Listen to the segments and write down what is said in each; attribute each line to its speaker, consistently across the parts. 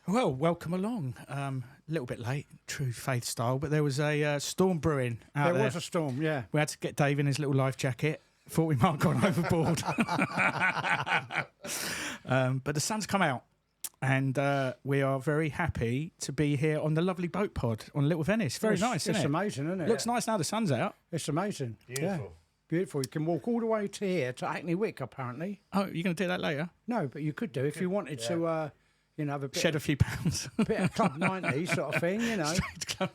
Speaker 1: Well, welcome along. A little bit late, true Faith style, but there was a storm brewing out there.
Speaker 2: There was a storm, yeah.
Speaker 1: We had to get Dave in his little life jacket. Thought we might have gone overboard. But the sun's come out, and we are very happy to be here on the lovely boat pod on Little Venice. Very nice, isn't it?
Speaker 2: It's amazing, isn't it?
Speaker 1: Looks nice now the sun's out.
Speaker 2: It's amazing.
Speaker 3: Beautiful.
Speaker 2: Yeah. Beautiful. You can walk all the way to here, to Hackney Wick, apparently.
Speaker 1: Oh, you're going to do that later?
Speaker 2: No, but you could do if you wanted to, have a bit,
Speaker 1: Shed a few pounds.
Speaker 2: bit of Club 90 sort of thing, you know.
Speaker 1: Straight to Club,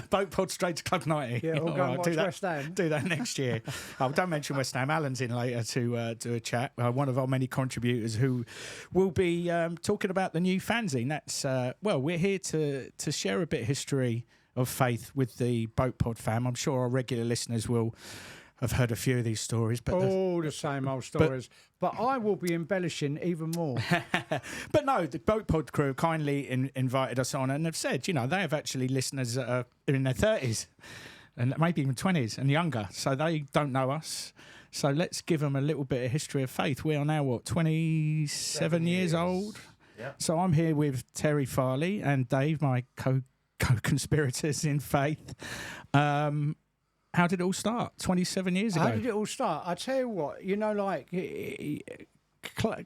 Speaker 1: boat pod straight to Club 90.
Speaker 2: Yeah, or go and watch
Speaker 1: do that,
Speaker 2: West Ham.
Speaker 1: Do that next year. Don't mention West Ham. Alan's in later to do a chat. One of our many contributors who will be talking about the new fanzine. That's we're here to share a bit of history of Faith with the Boat Pod fam. I'm sure our regular listeners will have heard a few of these stories, but
Speaker 2: all the same old stories. But I will be embellishing even more.
Speaker 1: But no, the Boat Pod crew kindly invited us on and have said, they have actually listeners that are in their 30s and maybe even 20s and younger, so they don't know us. So let's give them a little bit of history of Faith. We are now, 27 years old?
Speaker 3: Yeah.
Speaker 1: So I'm here with Terry Farley and Dave, my co-conspirators in Faith. How did it all start 27 years ago?
Speaker 2: How did it all start? I tell you what,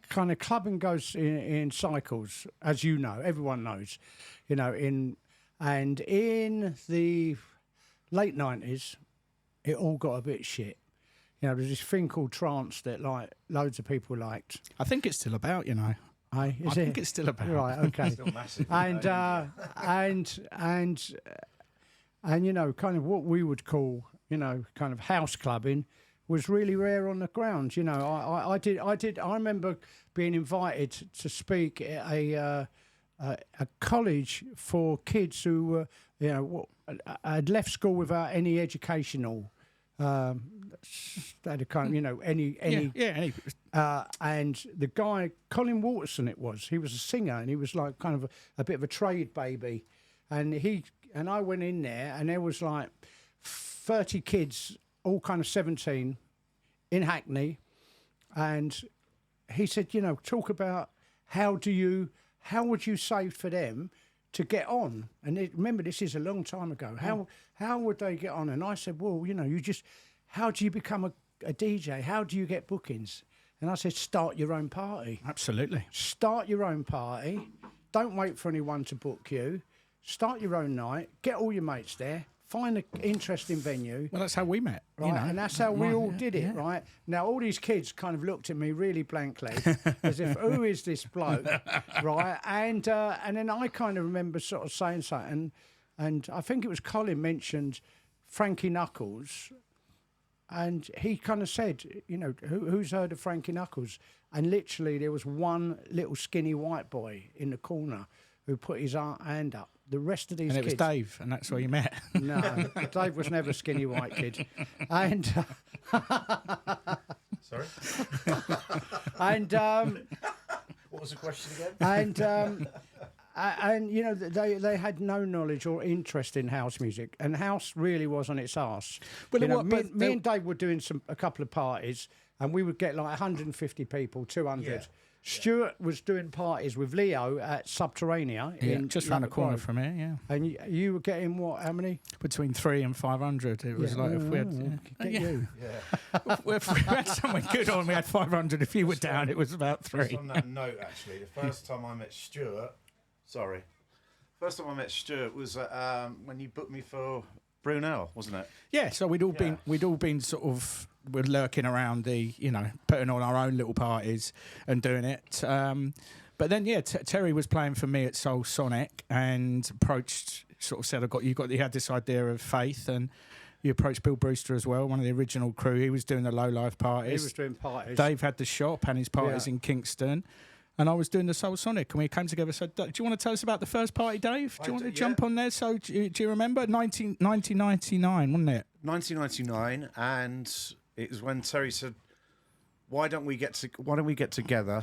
Speaker 2: kind of clubbing goes in cycles, as you know, everyone knows, in the late 90s, it all got a bit shit. There's this thing called trance that loads of people liked.
Speaker 1: I think it's still about,
Speaker 2: I
Speaker 1: think it's still about.
Speaker 2: Right, okay.
Speaker 3: Still massive.
Speaker 2: And kind of what we would call, kind of house clubbing was really rare on the ground. I remember being invited to speak at a college for kids who had left school without any educational that kind of any and the guy, Colin Waterson, he was a singer, and he was like kind of a bit of a trade baby, and I went in there, and there was like 30 kids, all kind of 17, in Hackney, and he said, talk about how would you say for them to get on? And remember, this is a long time ago. How would they get on? And I said, well, how do you become a DJ? How do you get bookings? And I said, start your own party.
Speaker 1: Absolutely.
Speaker 2: Start your own party. Don't wait for anyone to book you. Start your own night. Get all your mates there. Find an interesting venue.
Speaker 1: Well, that's how we met.
Speaker 2: Right, and that's how we all did it, right? Now, all these kids kind of looked at me really blankly, as if, who is this bloke, right? And then I kind of remember sort of saying something, and I think it was Colin mentioned Frankie Knuckles, and he kind of said, who's heard of Frankie Knuckles? And literally there was one little skinny white boy in the corner who put his hand up. The rest of these kids...
Speaker 1: And it was Dave, and that's where you met.
Speaker 2: No, Dave was never a skinny white kid. And...
Speaker 3: Sorry?
Speaker 2: And...
Speaker 3: What was the question again?
Speaker 2: And they had no knowledge or interest in house music, and house really was on its arse.
Speaker 1: Well,
Speaker 2: me and Dave were doing a couple of parties, and we would get like 150 people, 200.
Speaker 3: Yeah.
Speaker 2: Stuart was doing parties with Leo at Subterranea.
Speaker 1: Just round the corner from here, yeah.
Speaker 2: And you were getting what? How many?
Speaker 1: Between 300 and 500. It was like if we had...
Speaker 2: you.
Speaker 3: Yeah.
Speaker 1: if we had someone good on, we had 500. If you were down, it was about 3.
Speaker 3: Just on that note, actually, the first time I met Stuart... Sorry. First time I met Stuart was when you booked me for Brunel, wasn't it?
Speaker 1: Yeah, so we'd all been sort of... We're lurking around putting on our own little parties and doing it. But then, Terry was playing for me at Soul Sonic and approached, sort of said, you had this idea of Faith, and you approached Bill Brewster as well, one of the original crew. He was doing the low life parties.
Speaker 2: He was doing parties.
Speaker 1: Dave had the shop and his parties in Kingston. And I was doing the Soul Sonic, and we came together. So, do you want to tell us about the first party, Dave? Do you want to jump on there? So, do you remember 1999, wasn't it?
Speaker 3: 1999, and it was when Terry said, "Why don't we get together?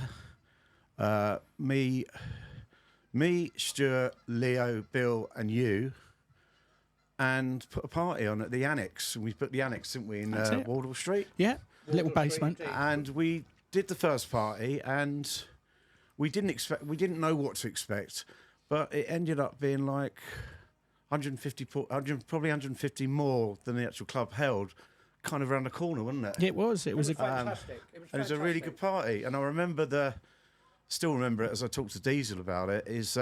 Speaker 3: Me, Stuart, Leo, Bill, and you, and put a party on at the Annex." And we put the Annex, didn't we, in Waldorf Street?
Speaker 1: Yeah, little basement.
Speaker 3: And we did the first party, and we didn't know what to expect. but it ended up being like 150 more than the actual club held, kind of around the corner, wasn't it?
Speaker 1: It was. It was
Speaker 2: fantastic.
Speaker 3: And it was a really good party. And I remember still remember it as I talked to Diesel about it, is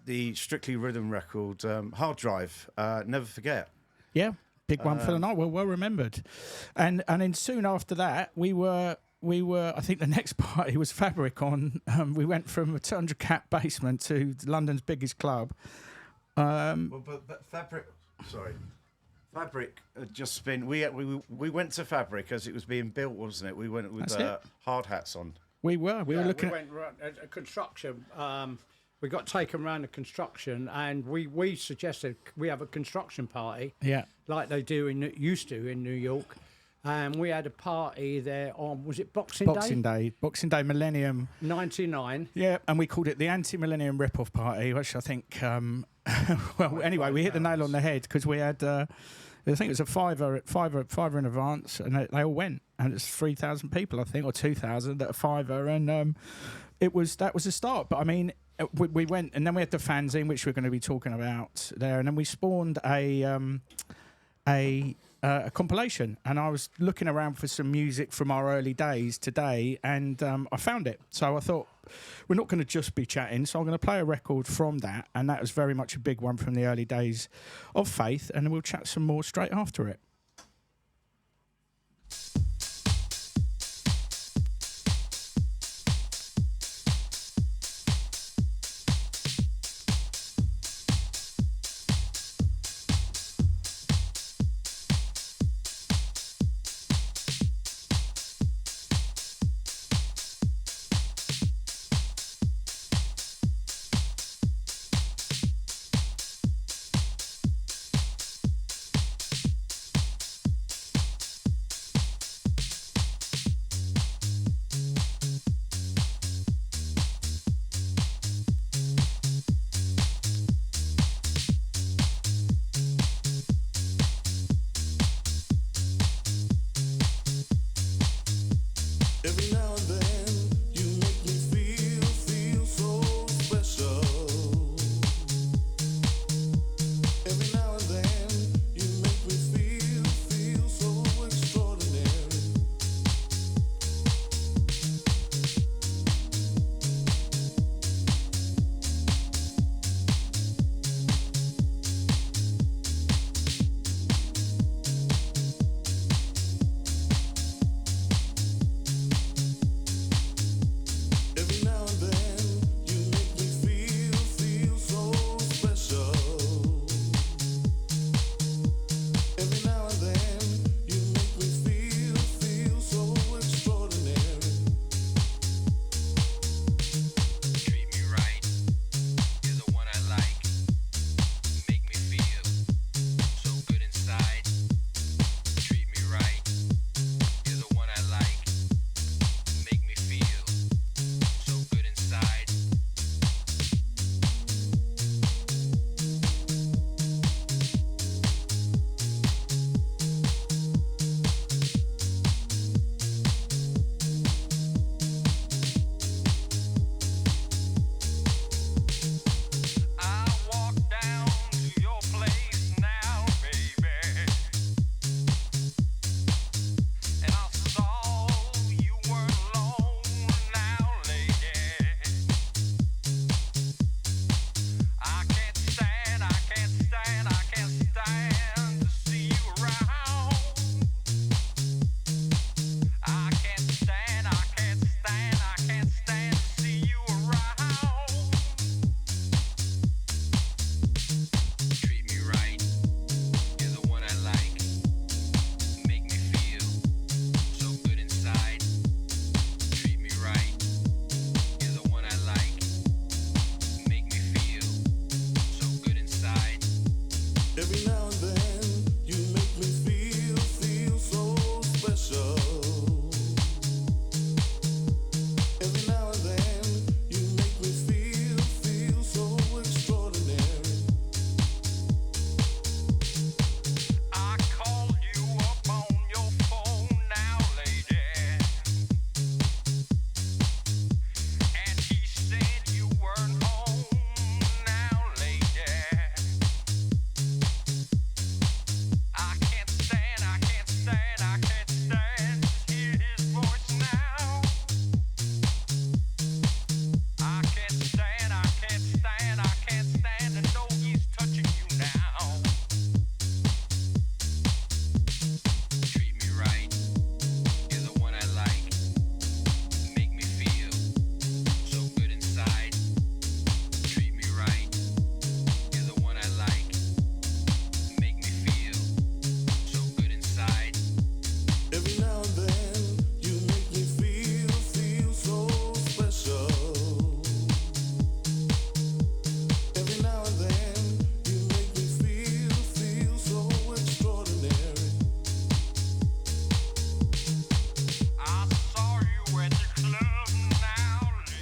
Speaker 3: the Strictly Rhythm record, Hard Drive, Never Forget.
Speaker 1: Yeah, big one for the night. Well remembered. And then soon after that, we were. I think the next party was Fabric on. We went from a 200 cap basement to London's biggest club.
Speaker 3: But Fabric had just been. We went to Fabric as it was being built, wasn't it? We went with hard hats on.
Speaker 1: We were looking.
Speaker 2: We went at construction. We got taken around the construction, and we suggested we have a construction party.
Speaker 1: Yeah,
Speaker 2: like they used to in New York. And we had a party there on, was it Boxing Day?
Speaker 1: Boxing Day Millennium.
Speaker 2: 99.
Speaker 1: Yeah, and we called it the Anti-Millennium Rip-Off Party, which I think, well, anyway, we hit the nail on the head because we had, I think it was a fiver in advance, and they all went. And it's 3,000 people, I think, or 2,000 at a fiver. And that was a start. But, I mean, we went, and then we had the fanzine, which we're going to be talking about there. And then we spawned a compilation, and I was looking around for some music from our early days today, and I found it. So I thought, we're not going to just be chatting, so I'm going to play a record from that, and that was very much a big one from the early days of Faith, and then we'll chat some more straight after it.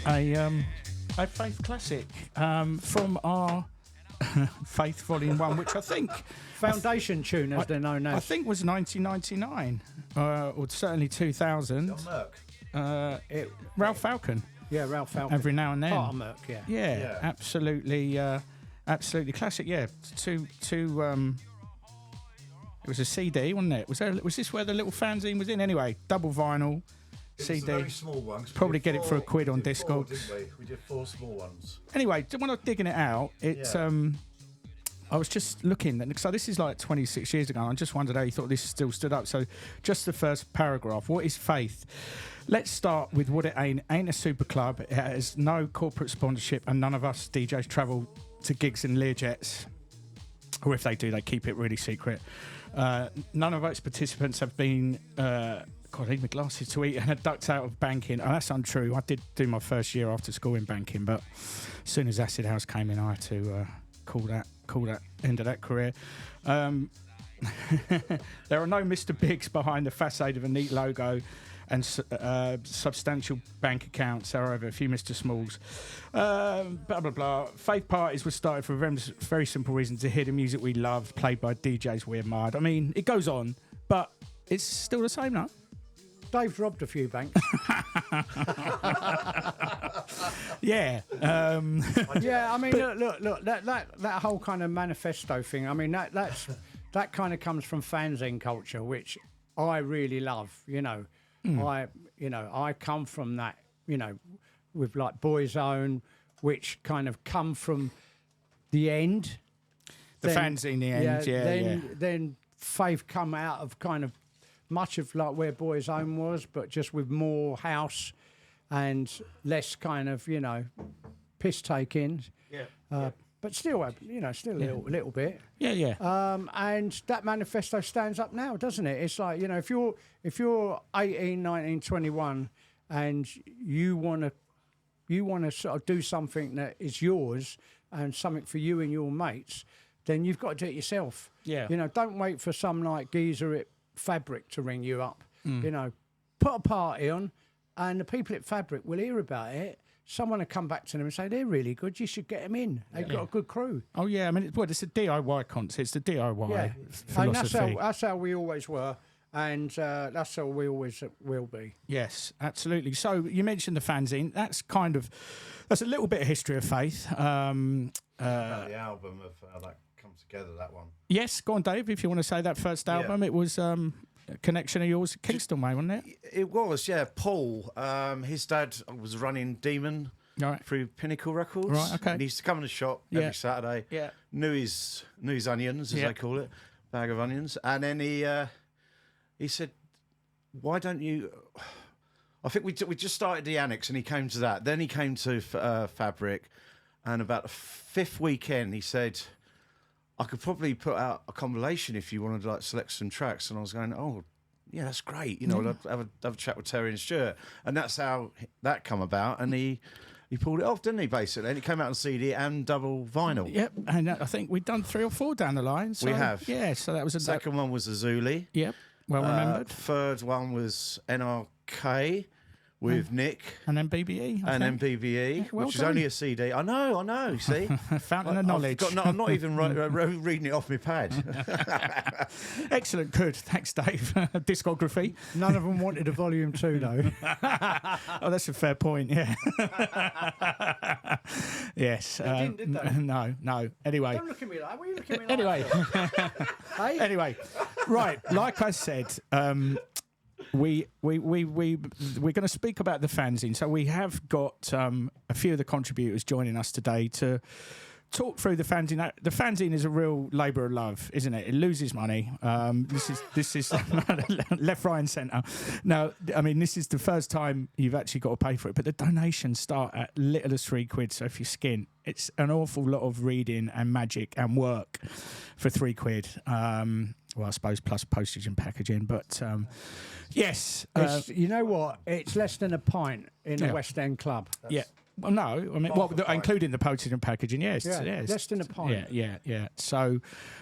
Speaker 1: a Faith classic from our Faith Volume 1, which I think
Speaker 2: Foundation tune, as they're known as.
Speaker 1: I think was 1999 or certainly 2000. Ralph Falcon.
Speaker 2: Yeah, Ralph Falcon.
Speaker 1: Every now and then.
Speaker 2: Part of Merc, yeah.
Speaker 1: Yeah, absolutely, absolutely classic. Yeah, it was a CD, wasn't it? Was this where the little fanzine was in? Anyway, double vinyl. CD.
Speaker 3: It's a very small one.
Speaker 1: Probably get it for £1 on Discogs.
Speaker 3: We did 4 small ones.
Speaker 1: Anyway, when I was digging it out, I was just looking, so this is like 26 years ago, and I just wondered how you thought this still stood up. So just the first paragraph. What is Faith? Let's start with what it ain't. Ain't a super club. It has no corporate sponsorship, and none of us DJs travel to gigs in Learjets. Or if they do, they keep it really secret. None of its participants have been... God, I need my glasses to eat and are ducked out of banking. Oh, that's untrue. I did do my first year after school in banking, but as soon as Acid House came in, I had to call that end of that career. There are no Mr. Bigs behind the facade of a neat logo and substantial bank accounts. However, a few Mr. Smalls. Blah, blah, blah. Faith parties were started for a very simple reason: to hear the music we loved, played by DJs we admired. I mean, it goes on, but it's still the same now.
Speaker 2: Dave's robbed a few banks.
Speaker 1: Yeah.
Speaker 2: Yeah, I mean, look, that whole kind of manifesto thing, I mean, that kind of comes from fanzine culture, which I really love, you know. I come from that, you know, with like Boy's Own, which kind of come from the end.
Speaker 1: The fanzine, the end,
Speaker 2: Then Faith come out of kind of much of like where Boy's Own was, but just with more house and less kind of, you know, piss taking. Yeah. But still, you know, still a little bit.
Speaker 1: Yeah.
Speaker 2: And that manifesto stands up now, doesn't it? It's like, you know, if you're 18, 19, 21 and you want to sort of do something that is yours and something for you and your mates, then you've got to do it yourself.
Speaker 1: Yeah.
Speaker 2: You know, don't wait for some like geezer at Fabric to ring you up. You know, put a party on and the people at Fabric will hear about it. Someone will come back to them and say, they're really good, you should get them in. They've got a good crew.
Speaker 1: Oh, yeah, I mean, it's a DIY concert. It's the DIY philosophy.
Speaker 2: And that's how we always were, and that's how we always will be.
Speaker 1: Yes, absolutely. So you mentioned the fanzine. That's a little bit of history of Faith.
Speaker 3: About the album of how that comes together, that one.
Speaker 1: Yes, go on, Dave, if you want to say that first album. It was... a connection of yours, Kingston way, wasn't it?
Speaker 3: It was, yeah. Paul, his dad was running Demon through Pinnacle Records.
Speaker 1: Right, okay.
Speaker 3: And he used to come in the shop every Saturday.
Speaker 1: Yeah.
Speaker 3: Knew his onions, as they call it, bag of onions. And then he said, "Why don't you?" I think we just started the Annex, and he came to that. Then he came to Fabric, and about the 5th weekend, he said, I could probably put out a compilation if you wanted to like select some tracks. And I was going, oh, yeah, that's great. You know, have a chat with Terry and Stuart. And that's how that come about. And he pulled it off, didn't he, basically? And it came out on CD and double vinyl.
Speaker 1: Yep. And I think we've done 3 or 4 down the line. So,
Speaker 3: we have.
Speaker 1: Yeah, so that was a...
Speaker 3: Second one was Azuli.
Speaker 1: Yep, well remembered.
Speaker 3: Third one was NRK with Nick.
Speaker 1: And then BBE.
Speaker 3: Then BBE,
Speaker 1: well
Speaker 3: which
Speaker 1: done.
Speaker 3: is only a CD. I know, see?
Speaker 1: Fountain of knowledge.
Speaker 3: I'm not even reading it off my pad.
Speaker 1: Excellent, good. Thanks, Dave. Discography.
Speaker 2: None of them wanted a volume 2, though.
Speaker 1: Oh, that's a fair point, yeah. Yes.
Speaker 2: They didn't, did they?
Speaker 1: No. Anyway.
Speaker 2: Don't look at me like that. What are you looking at me
Speaker 1: Anyway.
Speaker 2: Hey?
Speaker 1: Anyway. Right, like I said... we're going to speak about the fanzine. So we have got a few of the contributors joining us today to talk through the fanzine. The fanzine is a real labour of love, isn't it? It loses money. This is left, right, and centre. Now, I mean, this is the first time you've actually got to pay for it, but the donations start at little as £3. So if you skin, it's an awful lot of reading and magic and work for £3. Well, I suppose plus postage and packaging, but yes.
Speaker 2: You know what? It's less than a pint in a West End club.
Speaker 1: Well, no, I mean, including the postage and packaging, yes.
Speaker 2: Less than a pint.
Speaker 1: Yeah. So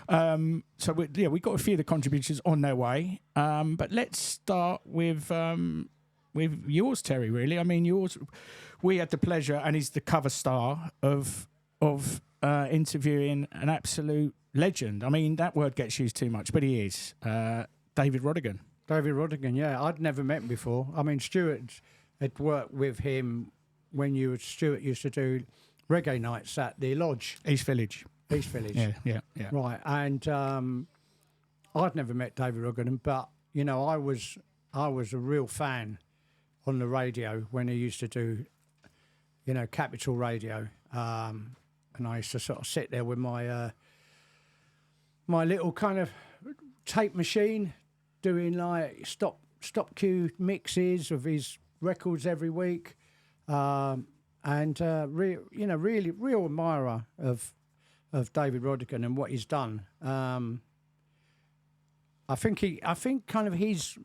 Speaker 1: we got a few of the contributors on their way, but let's start with with yours, Terry. Really, I mean, yours. We had the pleasure, and he's the cover star of interviewing an absolute legend. I mean, that word gets used too much, but he is David Rodigan.
Speaker 2: David Rodigan, yeah, I'd never met him before. I mean, Stuart had worked with him when Stuart used to do reggae nights at the lodge,
Speaker 1: East Village. Yeah.
Speaker 2: Right, and I'd never met David Rodigan, but you know, I was a real fan on the radio when he used to do, you know, Capital Radio, and I used to sort of sit there with my my little kind of tape machine, doing like stop cue mixes of his records every week, and really real admirer of David Rodigan and what he's done. I think kind of his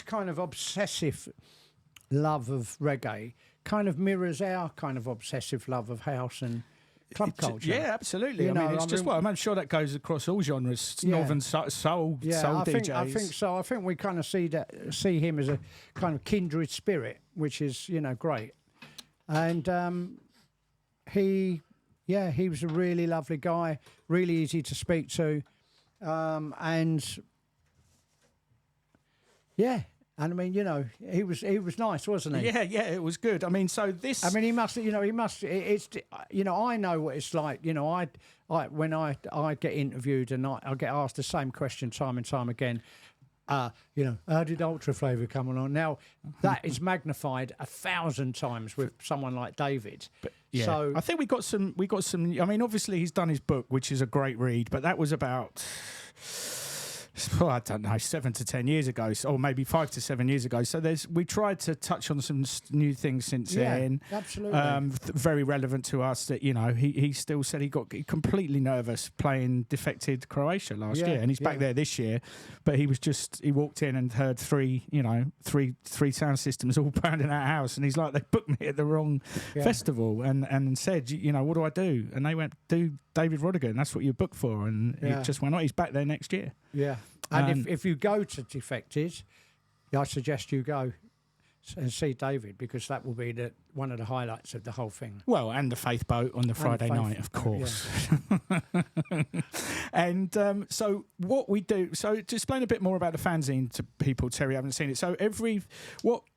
Speaker 2: kind of obsessive love of reggae kind of mirrors our kind of obsessive love of house and club culture.
Speaker 1: Yeah, absolutely. I'm sure that goes across all genres. Yeah. Northern soul, soul DJs.
Speaker 2: I think so. I think we kind of see him as a kind of kindred spirit, which is, you know, great. And he was a really lovely guy, really easy to speak to, and yeah. And I mean, you know, he was nice, wasn't he?
Speaker 1: Yeah, it was good. I mean,
Speaker 2: he must. It's, you know, I know what it's like. You know, when I get interviewed and I get asked the same question time and time again. You know, how did Ultra Flavour come along? Now that is magnified 1,000 times with someone like David.
Speaker 1: But, yeah.
Speaker 2: So
Speaker 1: I think we got some. I mean, obviously he's done his book, which is a great read, but that was about. I don't know, 7 to 10 years ago, or maybe 5 to 7 years ago. So we tried to touch on some new things since then.
Speaker 2: Absolutely.
Speaker 1: Very relevant to us. That, you know, he still said he got completely nervous playing defected Croatia last year, and he's back there this year. But he walked in and heard three sound systems all pounding our house, and he's like, they booked me at the wrong festival, and said, you know, what do I do? And they went, do David Rodigan. That's what you're booked for, and it just went on. He's back there next year.
Speaker 2: Yeah. And if you go to Defected, I suggest you go and see David, because that will be one of the highlights of the whole thing.
Speaker 1: Well, and the Faith Boat on the Friday night, of course. Yeah. And so what we do, so to explain a bit more about the fanzine to people, Terry, haven't seen it. So in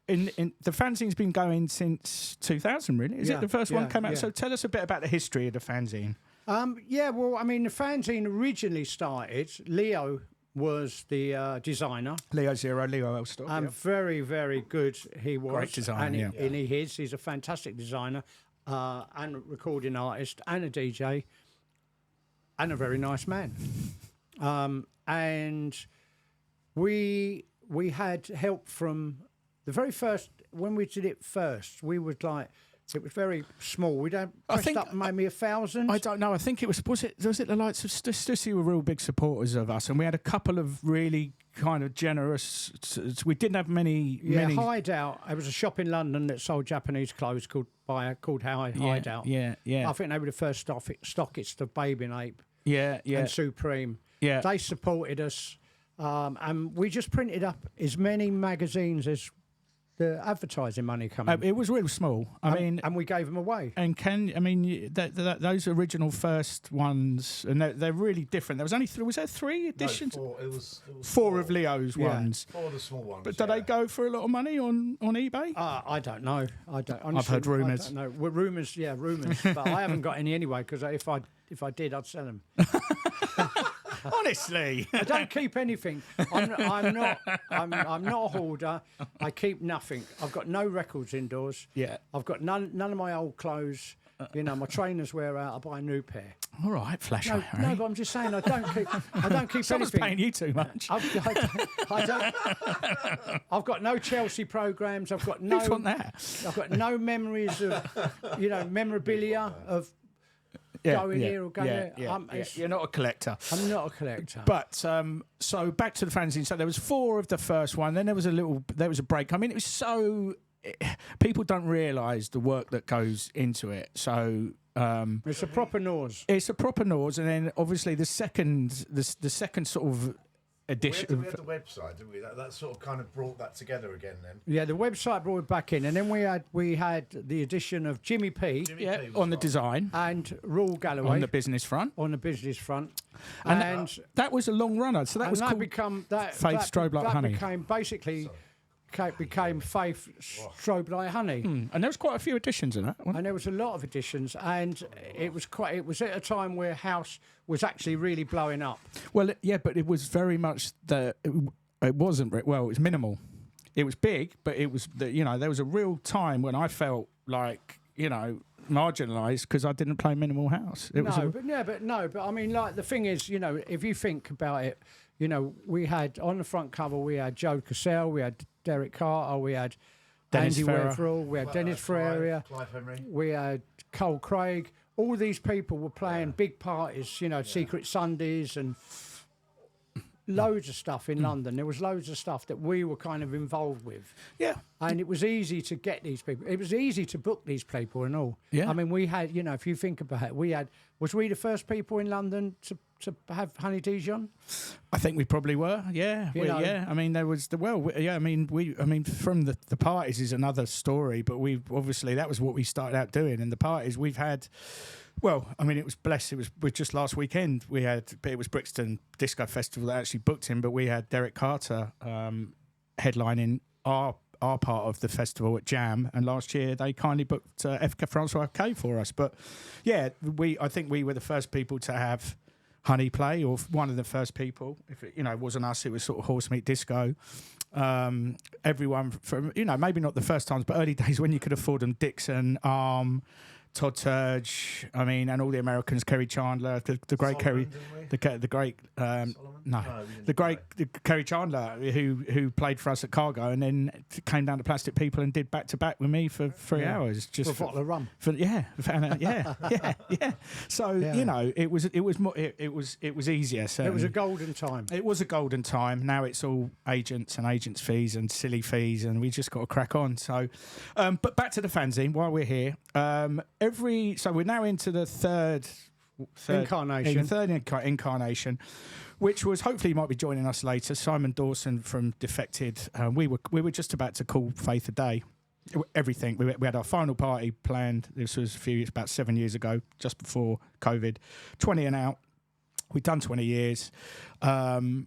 Speaker 1: the fanzine's been going since 2000, really. Is it the first one came out? Yeah. So tell us a bit about the history of the fanzine.
Speaker 2: Well, I mean, the fanzine originally started, Leo was the designer.
Speaker 1: Leo Elstock.
Speaker 2: Very, very good he was.
Speaker 1: Great designer,
Speaker 2: and he's a fantastic designer, and a recording artist, and a DJ, and a very nice man. And we had help from the very first, when we did it first, we would like, it was very small. We don't pressed up maybe 1,000.
Speaker 1: I don't know. I think it was it the likes of Stussy were real big supporters of us, and we had a couple of really kind of generous. We didn't have many.
Speaker 2: Hideout. There was a shop in London that sold Japanese clothes called Hideout.
Speaker 1: Yeah.
Speaker 2: I think they were the first stockists of Baby and Ape.
Speaker 1: Yeah.
Speaker 2: And Supreme.
Speaker 1: Yeah.
Speaker 2: They supported us, and we just printed up as many magazines as the advertising money coming.
Speaker 1: It was real small. I mean,
Speaker 2: and we gave them away.
Speaker 1: And those original first ones, and they're really different. There was only was there 3 editions?
Speaker 3: No, 4. It was
Speaker 1: 4 of Leo's ones.
Speaker 3: 4 of the small ones.
Speaker 1: But did they go for a lot of money on eBay?
Speaker 2: I don't know. Honestly,
Speaker 1: I've heard rumours.
Speaker 2: No, rumours. Yeah, rumours. But I haven't got any anyway, because if I did, I'd sell them.
Speaker 1: Honestly,
Speaker 2: I don't keep anything. I'm not a hoarder. I keep nothing. I've got no records indoors.
Speaker 1: Yeah,
Speaker 2: I've got none of my old clothes. You know, my trainers wear out. I buy a new pair.
Speaker 1: All right, flash.
Speaker 2: No, but I'm just saying I don't keep
Speaker 1: Someone's
Speaker 2: anything.
Speaker 1: paying you too much.
Speaker 2: I don't. I've got no Chelsea programs. I've got no.
Speaker 1: Who's want that?
Speaker 2: I've got no memories of, memorabilia of. Going here or going there.
Speaker 1: You're not a collector.
Speaker 2: I'm not a collector.
Speaker 1: But so back to the fanzine. So there was 4 of the first one. Then there was a break. I mean, it was so people don't realise the work that goes into it. So
Speaker 2: it's a proper nose.
Speaker 1: It's a proper nose, and then obviously the second sort of edition.
Speaker 3: We had the website, didn't we? That sort of kind of brought that together again then.
Speaker 2: Yeah, the website brought it back in, and then we had the addition of Jimmy P.
Speaker 1: On the design
Speaker 2: and Raul Galloway
Speaker 1: on the business front.
Speaker 2: And
Speaker 1: that was a long runner. So that was called Faith Strobe Like Honey.
Speaker 2: Became basically became Faith Strobe Like Honey.
Speaker 1: And there was quite a few editions in that one.
Speaker 2: And there was a lot of editions, and it was at a time where house was actually really blowing up.
Speaker 1: Well, yeah, but it was very much it wasn't, well, it was minimal. It was big, but it was, there was a real time when I felt like, marginalised because I didn't play minimal house.
Speaker 2: But I mean, like, the thing is, if you think about it, we had on the front cover, we had Joe Cassell, we had Derek Carter, we had
Speaker 1: Dennis
Speaker 2: Andy
Speaker 1: Ferrer.
Speaker 2: Wetherell, we had Dennis Ferreira,
Speaker 3: Clive Henry.
Speaker 2: we had Cole Craig. All these people were playing big parties, Secret Sundays and loads of stuff in London. There was loads of stuff that we were kind of involved with.
Speaker 1: Yeah.
Speaker 2: And it was easy to get these people. It was easy to book these people and all.
Speaker 1: Yeah.
Speaker 2: I mean, we had, if you think about it, was we the first people in London to have Honey Dijon?
Speaker 1: I think we probably were. Yeah. Yeah. I mean, there was from the parties is another story, but obviously that was what we started out doing. And the parties we've had, well, I mean, it was blessed. It was just last weekend. It was Brixton Disco Festival that actually booked him, but we had Derek Carter headlining our part of the festival at Jam, and last year they kindly booked Francois K for us. But yeah, I think we were the first people to have Honey play, or one of the first people. If it wasn't us, it was sort of Horse Meat Disco. Everyone from maybe not the first times, but early days when you could afford them. Dixon, Todd Turge, and all the Americans, Kerry Chandler, the great Kerry, Kerry Chandler, who played for us at Cargo, and then came down to Plastic People and did back to back with me for 3 hours, just
Speaker 2: for a bottle of rum.
Speaker 1: Yeah. So it was easier. Certainly.
Speaker 2: It was a golden time.
Speaker 1: It was a golden time. Now it's all agents and agents' fees and silly fees, and we just got to crack on. So, but back to the fanzine while we're here. So we're now into the third incarnation, which was, hopefully you might be joining us later, Simon Dawson from Defected. We were just about to call Faith a day. Everything. We had our final party planned. This was about 7 years ago, just before COVID. 20 and out. We'd done 20 years. And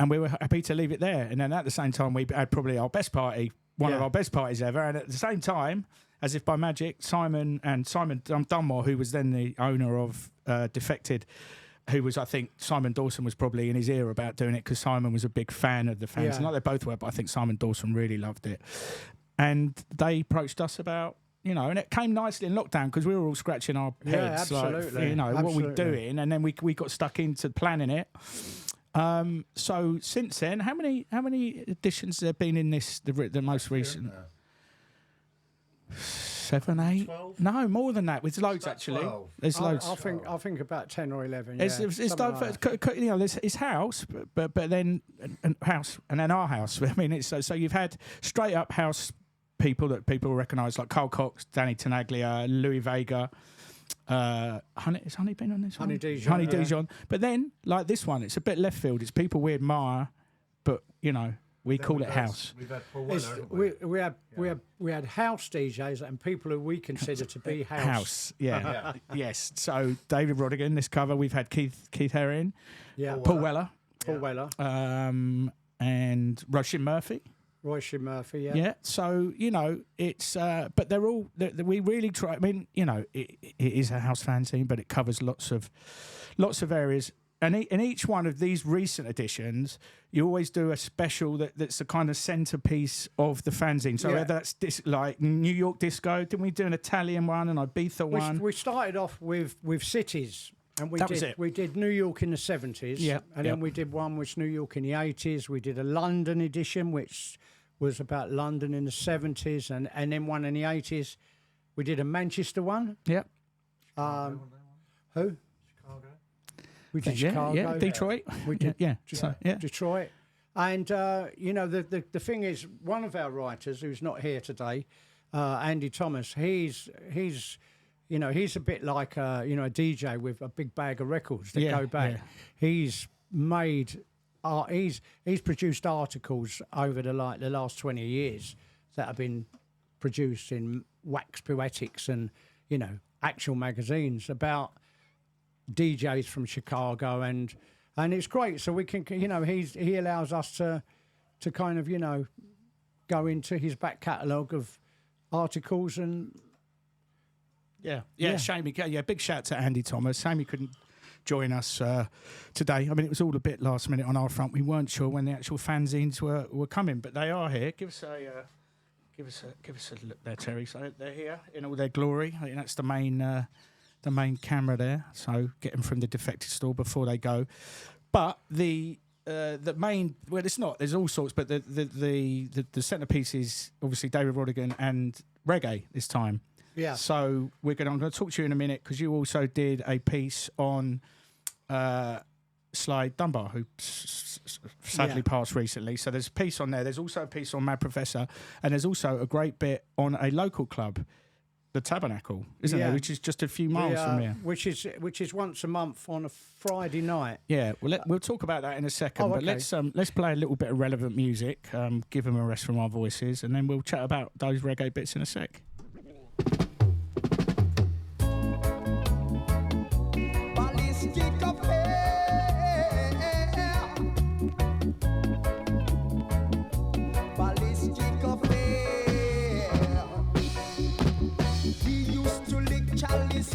Speaker 1: we were happy to leave it there. And then at the same time, we had probably our best party, one of our best parties ever. And at the same time, as if by magic, Simon Dunbar, who was then the owner of Defected, who was, I think, Simon Dawson was probably in his ear about doing it because Simon was a big fan of the fans. Not they both were, but I think Simon Dawson really loved it. And they approached us about, and it came nicely in lockdown because we were all scratching our heads.
Speaker 2: Yeah, absolutely.
Speaker 1: What are we doing? And then we got stuck into planning it. So since then, how many editions have there been in this, the most recent? 7, 8? 12? No, more than that. There's loads actually.
Speaker 3: 12.
Speaker 1: There's loads.
Speaker 2: I think about 10 or 11.
Speaker 1: It's house, but then house, and then our house. I mean, it's so you've had straight up house people that people recognise, like Carl Cox, Danny Tenaglia, Louis Vega. Has Honey been on this one?
Speaker 2: Honey
Speaker 1: Dijon. But then, like this one, it's a bit left field. It's people we admire, but we call it house.
Speaker 3: We've had Paul Weller,
Speaker 2: we had house DJs and people who we consider to be house.
Speaker 1: Yeah. Yes. So David Rodigan, this cover, we've had Keith Herring, Paul Weller, and Roisin Murphy. Yeah. So it's but they're all we really try. I mean, it is a house fanzine, but it covers lots of areas. And in each one of these recent editions, you always do a special that's the kind of centerpiece of the fanzine. So whether that's like New York disco, didn't we do an Italian one and Ibiza one?
Speaker 2: We started off with cities, and we did New York in the 70s, then we did one which New York in the 80s. We did a London edition, which was about London in the 70s, and then one in the 80s. We did a Manchester one.
Speaker 1: Yep.
Speaker 2: Who? We did Chicago.
Speaker 1: Detroit.
Speaker 2: We did,
Speaker 1: Detroit.
Speaker 2: And the thing is, one of our writers who's not here today, Andy Thomas, he's a bit like a DJ with a big bag of records that go back.
Speaker 1: Yeah.
Speaker 2: He's made he's produced articles over the last 20 years that have been produced in Wax Poetics and actual magazines about DJs from Chicago, and it's great. So we can he allows us to kind of go into his back catalogue of articles and.
Speaker 1: Yeah. Shame big shout to Andy Thomas. Shame he couldn't join us today. I mean, it was all a bit last minute on our front. We weren't sure when the actual fanzines were coming, but they are here. Give us a look there, Terry. So they're here in all their glory. I think that's the main camera there. So get them from the Defected store before they go. But the main, well, it's not. There's all sorts, but the centerpiece is obviously David Rodigan and Reggae this time.
Speaker 2: Yeah.
Speaker 1: So I'm going to talk to you in a minute, because you also did a piece on Sly Dunbar, who sadly passed recently. So there's a piece on there. There's also a piece on Mad Professor, and there's also a great bit on a local club, the Tabernacle, isn't there? Which is just a few miles from here.
Speaker 2: Which is once a month on a Friday night.
Speaker 1: Yeah, we'll talk about that in a second. But let's play a little bit of relevant music, give them a rest from our voices, and then we'll chat about those reggae bits in a sec.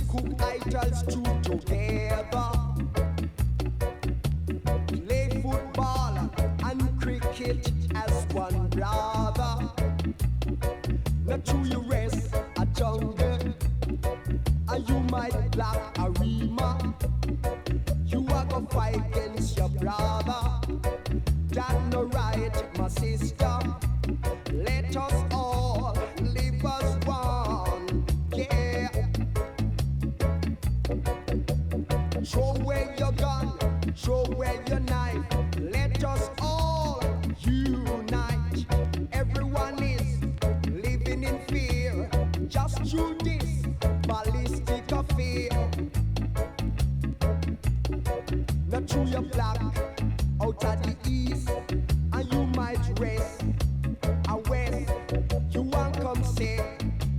Speaker 4: Cook idols two together, play football and cricket as one brother. Not to you rest a jungle, and you might black a rima. You are gonna fight against your brother. That no right, my sister. Let us all live as one, yeah. Throw away your gun, throw away your knife. Let us all unite. Everyone is living in fear, just through this ballistic affair. Not through your black, out of the east, and you might rest a west. You won't come say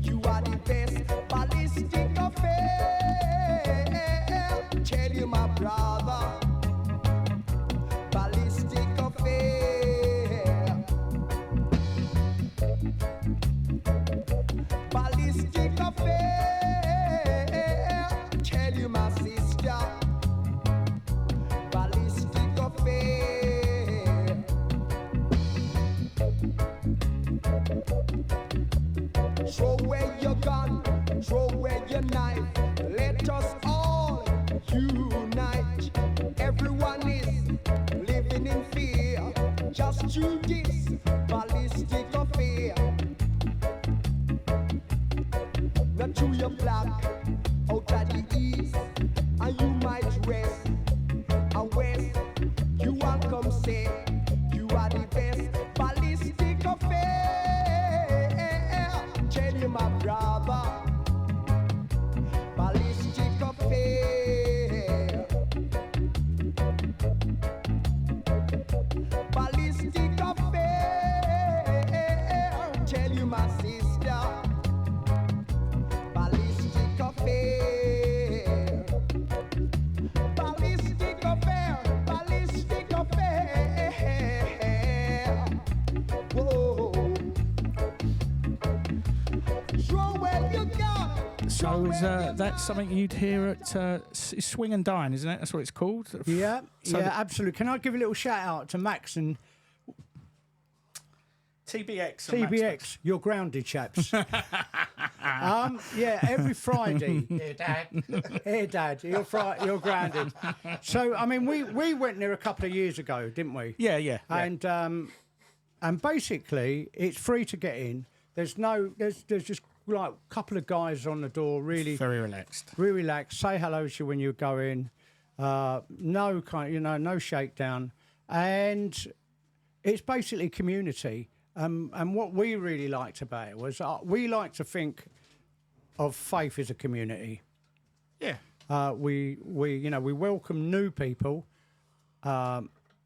Speaker 4: you are the best. Ballistic affair. Tell you, my brother, ballistic affair. Ballistic affair. Tell you, my sister, ballistic affair. Throw away your gun, throw away your knife. Let us all unite. Everyone is living in fear, just through this ballistic affair. Not to your black, out of the east, and you might rest a west. You won't come say you are the best. Ballistic affair. Tell you, my brother, ballistic affair. Ballistic affair. Tell you, my sister, ballistic affair. Ballistic affair. Ballistic affair. Whoa. Throw away your gun.
Speaker 1: So is that something you'd hear at Swing and Dine, isn't it? That's what it's called.
Speaker 2: Yeah,
Speaker 1: So
Speaker 2: absolutely. Can I give a little shout out to Max and
Speaker 1: TBX.
Speaker 2: TBX? You're grounded, chaps. Every Friday. Here, Dad. Here, Dad. You're grounded. So, I mean, we went there a couple of years ago, didn't we?
Speaker 1: Yeah.
Speaker 2: And basically, it's free to get in. There's just like a couple of guys on the door, really
Speaker 1: Very relaxed.
Speaker 2: really relaxed. Say hello to you when you go in. No shakedown, and it's basically community. And what we really liked about it was we like to think of Faith as a community.
Speaker 1: Yeah.
Speaker 2: We welcome new people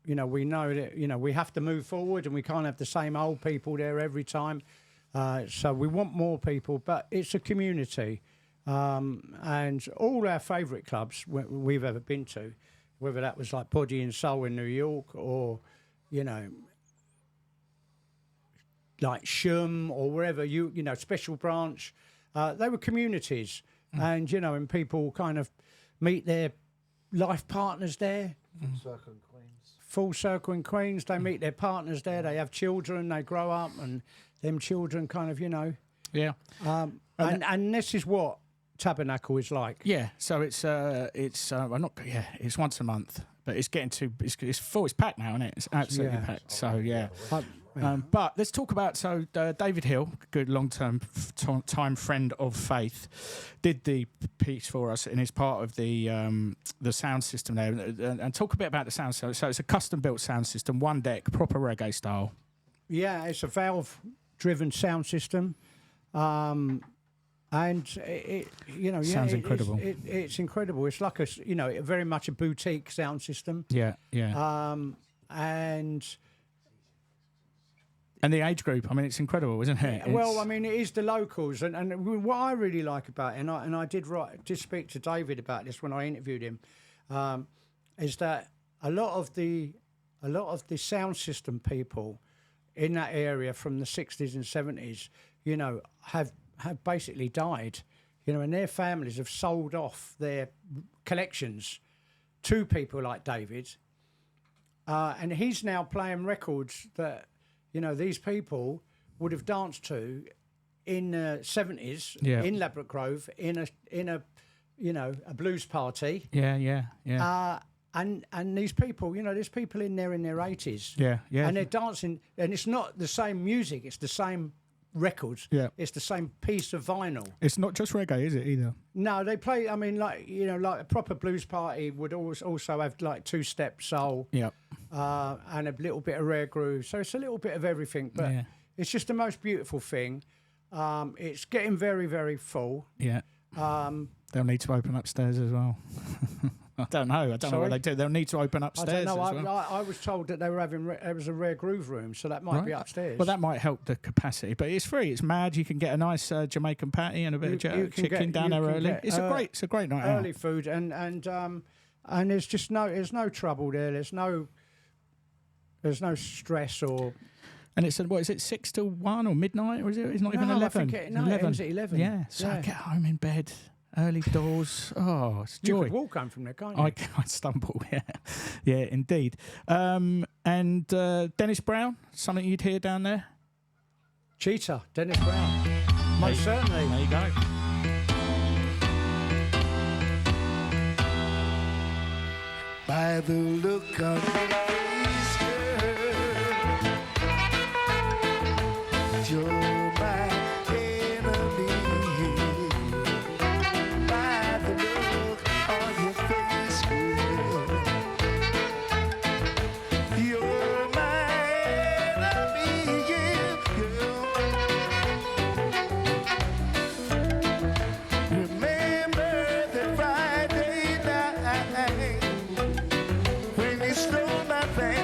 Speaker 2: we know that we have to move forward, and we can't have the same old people there every time. So we want more people, but it's a community, and all our favourite clubs we've ever been to, whether that was like Body and Soul in New York, or like Shum, or wherever Special Branch, they were communities, and and people kind of meet their life partners there. Full Circle in Queens, they meet their partners there. They have children, they grow up, and them children kind of
Speaker 1: Yeah.
Speaker 2: And this is what Tabernacle is like.
Speaker 1: Yeah, so it's once a month, but it's getting to it's full. It's packed now, isn't it? It's absolutely packed. So yeah. But let's talk about David Hill, good long-term time friend of Faith, did the piece for us and is part of the sound system there. And talk a bit about the sound system. So it's a custom-built sound system, one deck, proper reggae style. Yeah,
Speaker 2: it's a valve-driven sound system. And it
Speaker 1: sounds incredible.
Speaker 2: It's incredible. It's like very much a boutique sound system.
Speaker 1: Yeah. And the age group, I mean, it's incredible, isn't it?
Speaker 2: Well, I mean, it is the locals, and what I really like about it, and I did speak to David about this when I interviewed him, is that a lot of the sound system people in that area from the 60s and 70s, have basically died, and their families have sold off their collections to people like David, and he's now playing records that these people would have danced to in the 70s in Ladbroke Grove in a blues party.
Speaker 1: Yeah.
Speaker 2: And these people, there's people in there in their 80s.
Speaker 1: Yeah.
Speaker 2: And they're dancing, and it's not the same music, it's the same records.
Speaker 1: Yeah.
Speaker 2: It's the same piece of vinyl.
Speaker 1: It's not just reggae, is it, either?
Speaker 2: No, they play, I mean, like a proper blues party would also have like two-step soul.
Speaker 1: Yeah.
Speaker 2: And a little bit of rare groove. So it's a little bit of everything, but it's just the most beautiful thing. It's getting very, very full.
Speaker 1: Yeah. They'll need to open upstairs as well. I don't know what they do. They'll need to open upstairs.
Speaker 2: I don't know.
Speaker 1: As well.
Speaker 2: I was told that they were having there was a rare groove room, so that might be upstairs.
Speaker 1: Well, that might help the capacity, but it's free. It's mad. You can get a nice Jamaican patty and a bit of chicken down there early. It's a great night
Speaker 2: early out. Food and there's no trouble there. There's no stress or.
Speaker 1: And it's what is it 6 till 1 or midnight, or is it? It's not even 11.
Speaker 2: It ends at 11.
Speaker 1: Yeah, so I get home in bed. Early doors. Oh, it's joy.
Speaker 2: You could walk home from there, can't you?
Speaker 1: I stumble, yeah, indeed. And Dennis Brown, something you'd hear down there?
Speaker 2: Cheetah, Dennis Brown. Most certainly.
Speaker 1: There you go.
Speaker 4: By the look on your face, girl, you're my enemy. When you stole my van.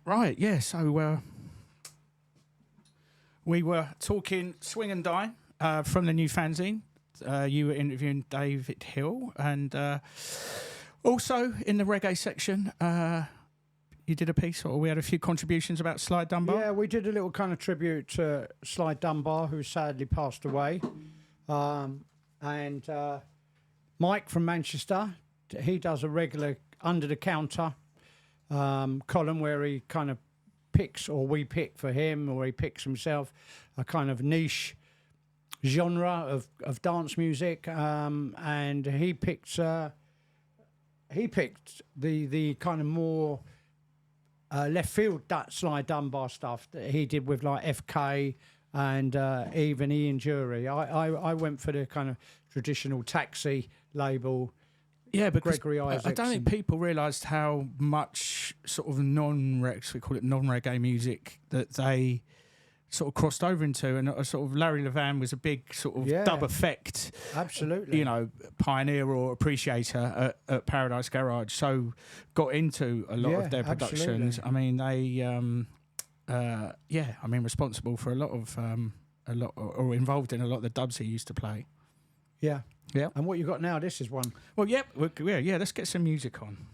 Speaker 1: Right, yeah. So we were talking Swing and Dine from the new fanzine. You were interviewing David Hill, and also in the reggae section, you did a piece, or we had a few contributions about Sly Dunbar.
Speaker 2: Yeah, we did a little kind of tribute to Sly Dunbar, who sadly passed away. And Mike from Manchester, he does a regular under-the-counter column where he kind of picks, or we pick for him, or he picks himself, a kind of niche genre of dance music, and he picked the kind of more left field Sly Dunbar stuff that he did with like FK and even Ian Jury. I went for the kind of traditional Taxi label.
Speaker 1: Yeah, but
Speaker 2: Gregory Isaacs.
Speaker 1: I don't think people realised how much sort of we call it non-reggae music that they sort of crossed over into, and sort of Larry Levan was a big sort of dub effect,
Speaker 2: absolutely,
Speaker 1: pioneer or appreciator at Paradise Garage. So got into a lot of their productions.
Speaker 2: Absolutely.
Speaker 1: I mean, responsible for a lot, or involved in a lot of the dubs he used to play.
Speaker 2: Yeah.
Speaker 1: Yeah.
Speaker 2: And what you got now? This is one.
Speaker 1: Well, yeah. Let's get some music on.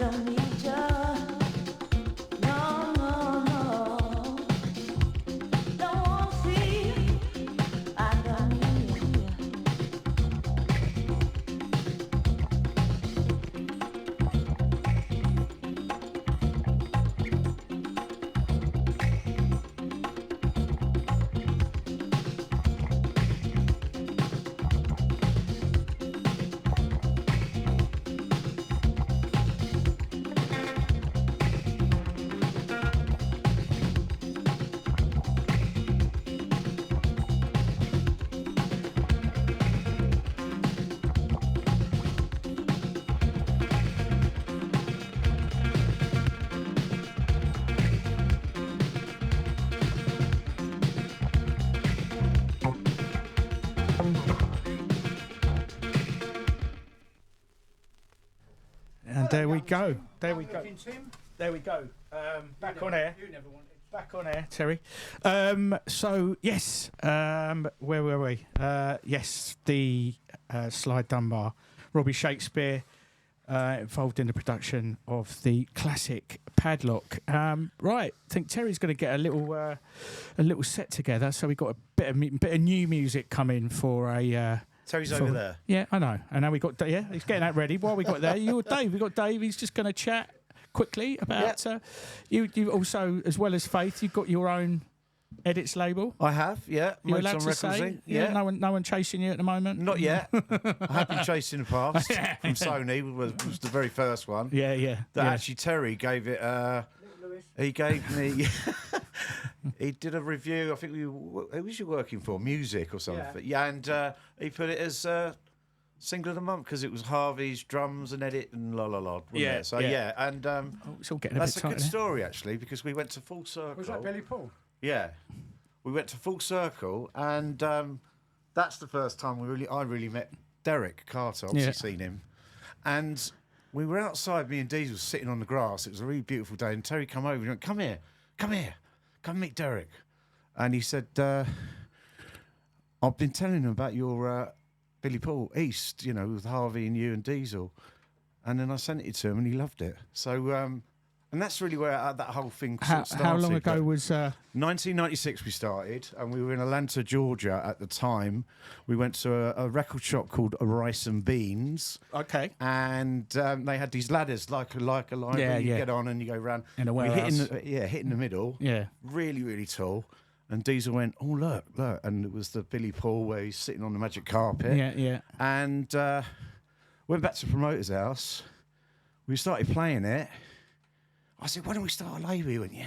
Speaker 5: don't need you. No, no, no. Don't want to see you. I don't need you.
Speaker 1: And there we go. There we go. There we go. Back on air. Back on air, Terry. So yes, where were we? Yes, the Sly Dunbar, Robbie Shakespeare, involved in the production of the classic Padlock. Right, I think Terry's going to get a little set together. So we got a bit of new music coming for a.
Speaker 3: Terry's over there.
Speaker 1: Yeah, I know. And now we got he's getting that ready. While we got there, we got Dave. He's just going to chat quickly about you also, as well as Faith, you've got your own edits label.
Speaker 3: I have, yeah.
Speaker 1: You're allowed
Speaker 3: Motown
Speaker 1: to
Speaker 3: Records,
Speaker 1: say,
Speaker 3: yeah.
Speaker 1: No one chasing you at the moment.
Speaker 3: Not yet. I have been chasing in the past from Sony. Was the very first one.
Speaker 1: Yeah.
Speaker 3: Actually Terry gave it. He gave me. He did a review. I think who was you working for? Music or something. Yeah, and he put it as single of the month because it was Harvey's drums and edit and la la la.
Speaker 1: Yeah.
Speaker 3: It? So yeah, and
Speaker 1: it's all getting
Speaker 3: that's
Speaker 1: a
Speaker 3: a
Speaker 1: bit
Speaker 3: good
Speaker 1: tight,
Speaker 3: story actually because we went to Full Circle.
Speaker 2: Was that Billy Paul?
Speaker 3: Yeah, we went to Full Circle, and that's the first time I really met Derek Carter. Obviously seen him, and we were outside. Me and Diesel sitting on the grass. It was a really beautiful day, and Terry come over and went, "Come here, come meet Derek." And he said, "I've been telling him about your Billy Paul East, with Harvey and you and Diesel," and then I sent it to him, and he loved it. So. And that's really where that whole thing started.
Speaker 1: How long ago was...
Speaker 3: 1996 we started, and we were in Atlanta, Georgia at the time. We went to a record shop called Rice and Beans.
Speaker 1: Okay.
Speaker 3: And they had these ladders like a line where you get on and you go round.
Speaker 1: In a warehouse.
Speaker 3: Hit in the middle.
Speaker 1: Yeah.
Speaker 3: Really, really tall. And Diesel went, "Oh, look." And it was the Billy Paul where he's sitting on the magic carpet.
Speaker 1: Yeah.
Speaker 3: And went back to the promoter's house. We started playing it. I said, "Why don't we start a label?" He went, "Yeah."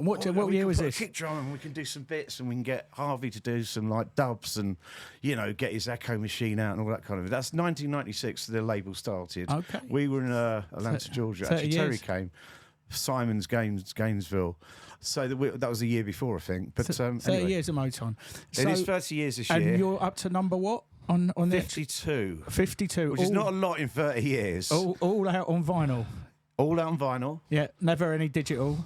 Speaker 1: What year was this?
Speaker 3: Kick drum, and we can do some bits, and we can get Harvey to do some like dubs, and get his echo machine out and all that kind of. That's 1996. The label started.
Speaker 1: Okay.
Speaker 3: We were in Atlanta, Georgia. Actually, Terry came. Simon's Gainesville. So that was a year before, I think. But
Speaker 1: 30
Speaker 3: anyway.
Speaker 1: years of Motown.
Speaker 3: It is 30 years this year.
Speaker 1: And you're up to number what on
Speaker 3: 52.
Speaker 1: 52,
Speaker 3: which is not a lot in 30 years.
Speaker 1: All out on vinyl.
Speaker 3: All out on vinyl.
Speaker 1: Yeah, never any digital.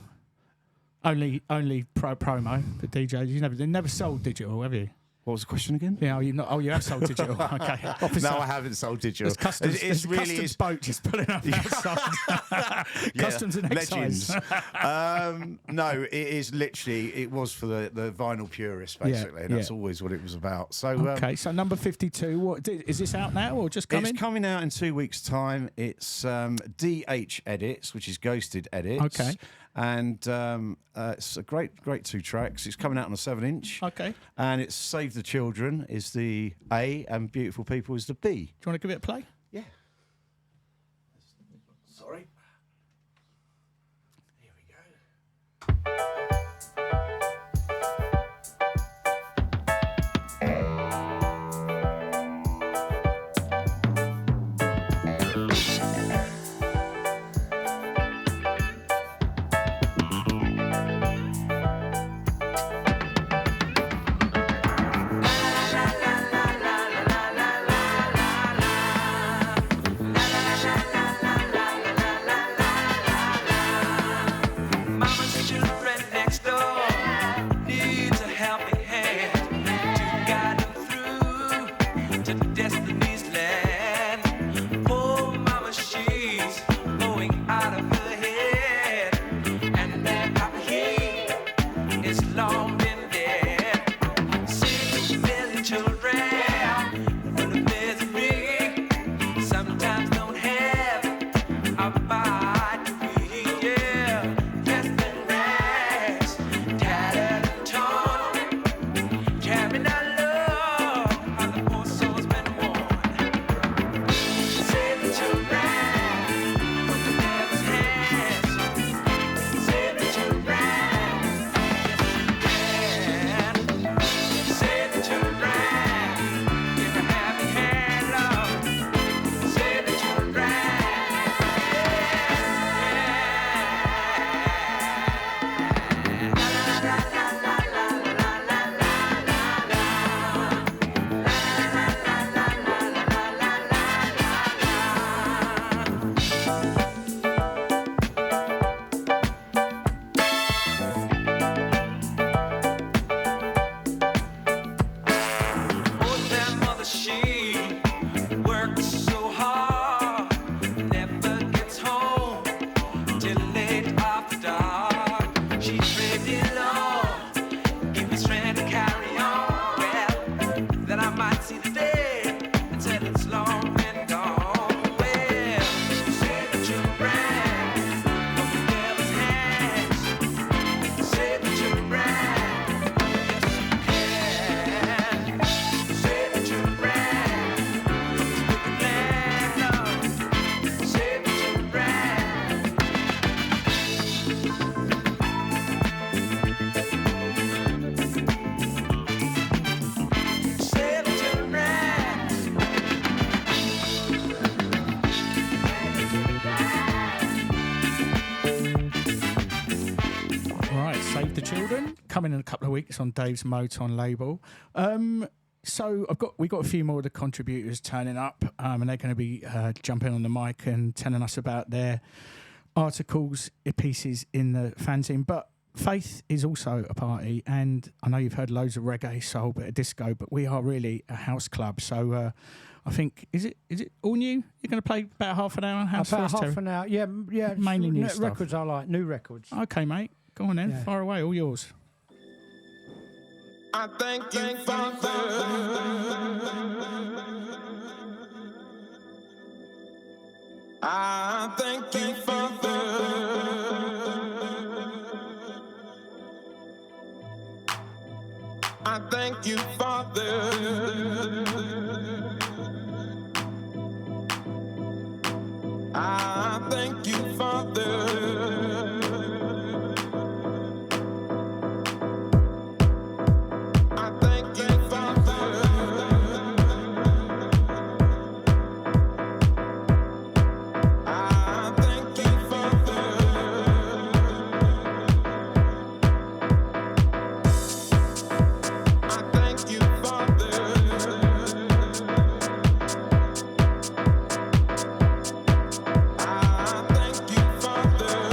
Speaker 1: Only promo for DJs. You never sold digital, have you?
Speaker 3: What was the question again?
Speaker 1: Yeah, you have sold digital. Okay.
Speaker 3: No, I haven't sold digital.
Speaker 1: It's customs boat just pulling up outside. Customs and excise.
Speaker 3: Legends. No, it is literally. It was for the vinyl purists basically, and that's always what it was about. So
Speaker 1: okay, so number 52. What is this out now or just coming?
Speaker 3: It's coming out in 2 weeks' time. It's DH Edits, which is Ghosted Edits.
Speaker 1: Okay.
Speaker 3: And it's a great 2 tracks. It's coming out on a 7-inch.
Speaker 1: Okay.
Speaker 3: And it's Save the Children is the A and Beautiful People is the B.
Speaker 1: Do you want to give it a play?
Speaker 3: Yeah. Sorry. Here we go.
Speaker 1: the Children, coming in a couple of weeks on Dave's Motown label. So we got a few more of the contributors turning up, and they're going to be jumping on the mic and telling us about their articles, pieces in the fanzine. But Faith is also a party, and I know you've heard loads of reggae, soul, bit of disco, but we are really a house club. So I think is it all new? You're going to play about half an hour on house
Speaker 2: about
Speaker 1: first,
Speaker 2: half
Speaker 1: Terry?
Speaker 2: an hour. Yeah,
Speaker 1: Mainly new stuff.
Speaker 2: records I like, new records.
Speaker 1: Okay, mate. Go on then.
Speaker 2: Yeah.
Speaker 1: Fire away. All yours.
Speaker 6: I thank you, Father. I thank you, Father. I thank you, Father. I thank you, Father. Father.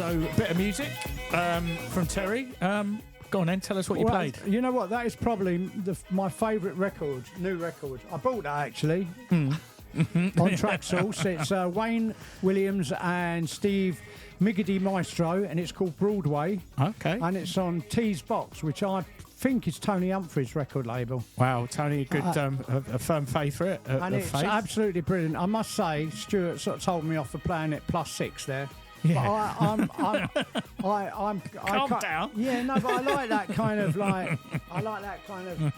Speaker 1: So, a bit of music from Terry. Go on then, tell us what you played.
Speaker 2: You know what? That is probably my favourite record, new record. I bought that actually on Track Source. It's Wayne Williams and Steve Miggity Maestro, and it's called Broadway.
Speaker 1: Okay.
Speaker 2: And it's on T's Box, which I think is Tony Humphrey's record label.
Speaker 1: Wow, Tony, a good, a firm favourite.
Speaker 2: And it's
Speaker 1: Faith.
Speaker 2: absolutely brilliant. I must say, Stuart sort of told me off for playing it +6 there.
Speaker 1: Yeah.
Speaker 2: But
Speaker 1: Calm down.
Speaker 2: Yeah, no, but I like that kind of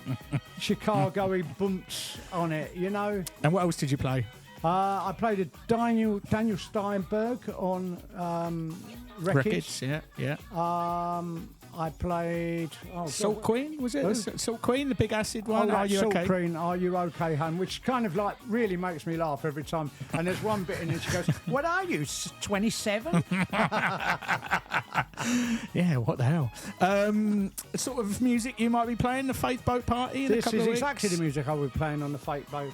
Speaker 2: Chicago-y bumps on it, you know.
Speaker 1: And what else did you play?
Speaker 2: I played a Daniel Steinberg on records.
Speaker 1: Yeah.
Speaker 2: I played
Speaker 1: Salt Queen, was it? Salt Queen, the big acid one. Are you
Speaker 2: Salt
Speaker 1: okay?
Speaker 2: Queen, Are You Okay, Hun? Which kind of like really makes me laugh every time. And there's one bit in it, she goes, "What are you, 27?"
Speaker 1: Yeah, what the hell? Sort of music you might be playing, the Faith Boat Party in a
Speaker 2: This
Speaker 1: couple
Speaker 2: is
Speaker 1: of weeks?
Speaker 2: exactly the music I would be playing on the Faith Boat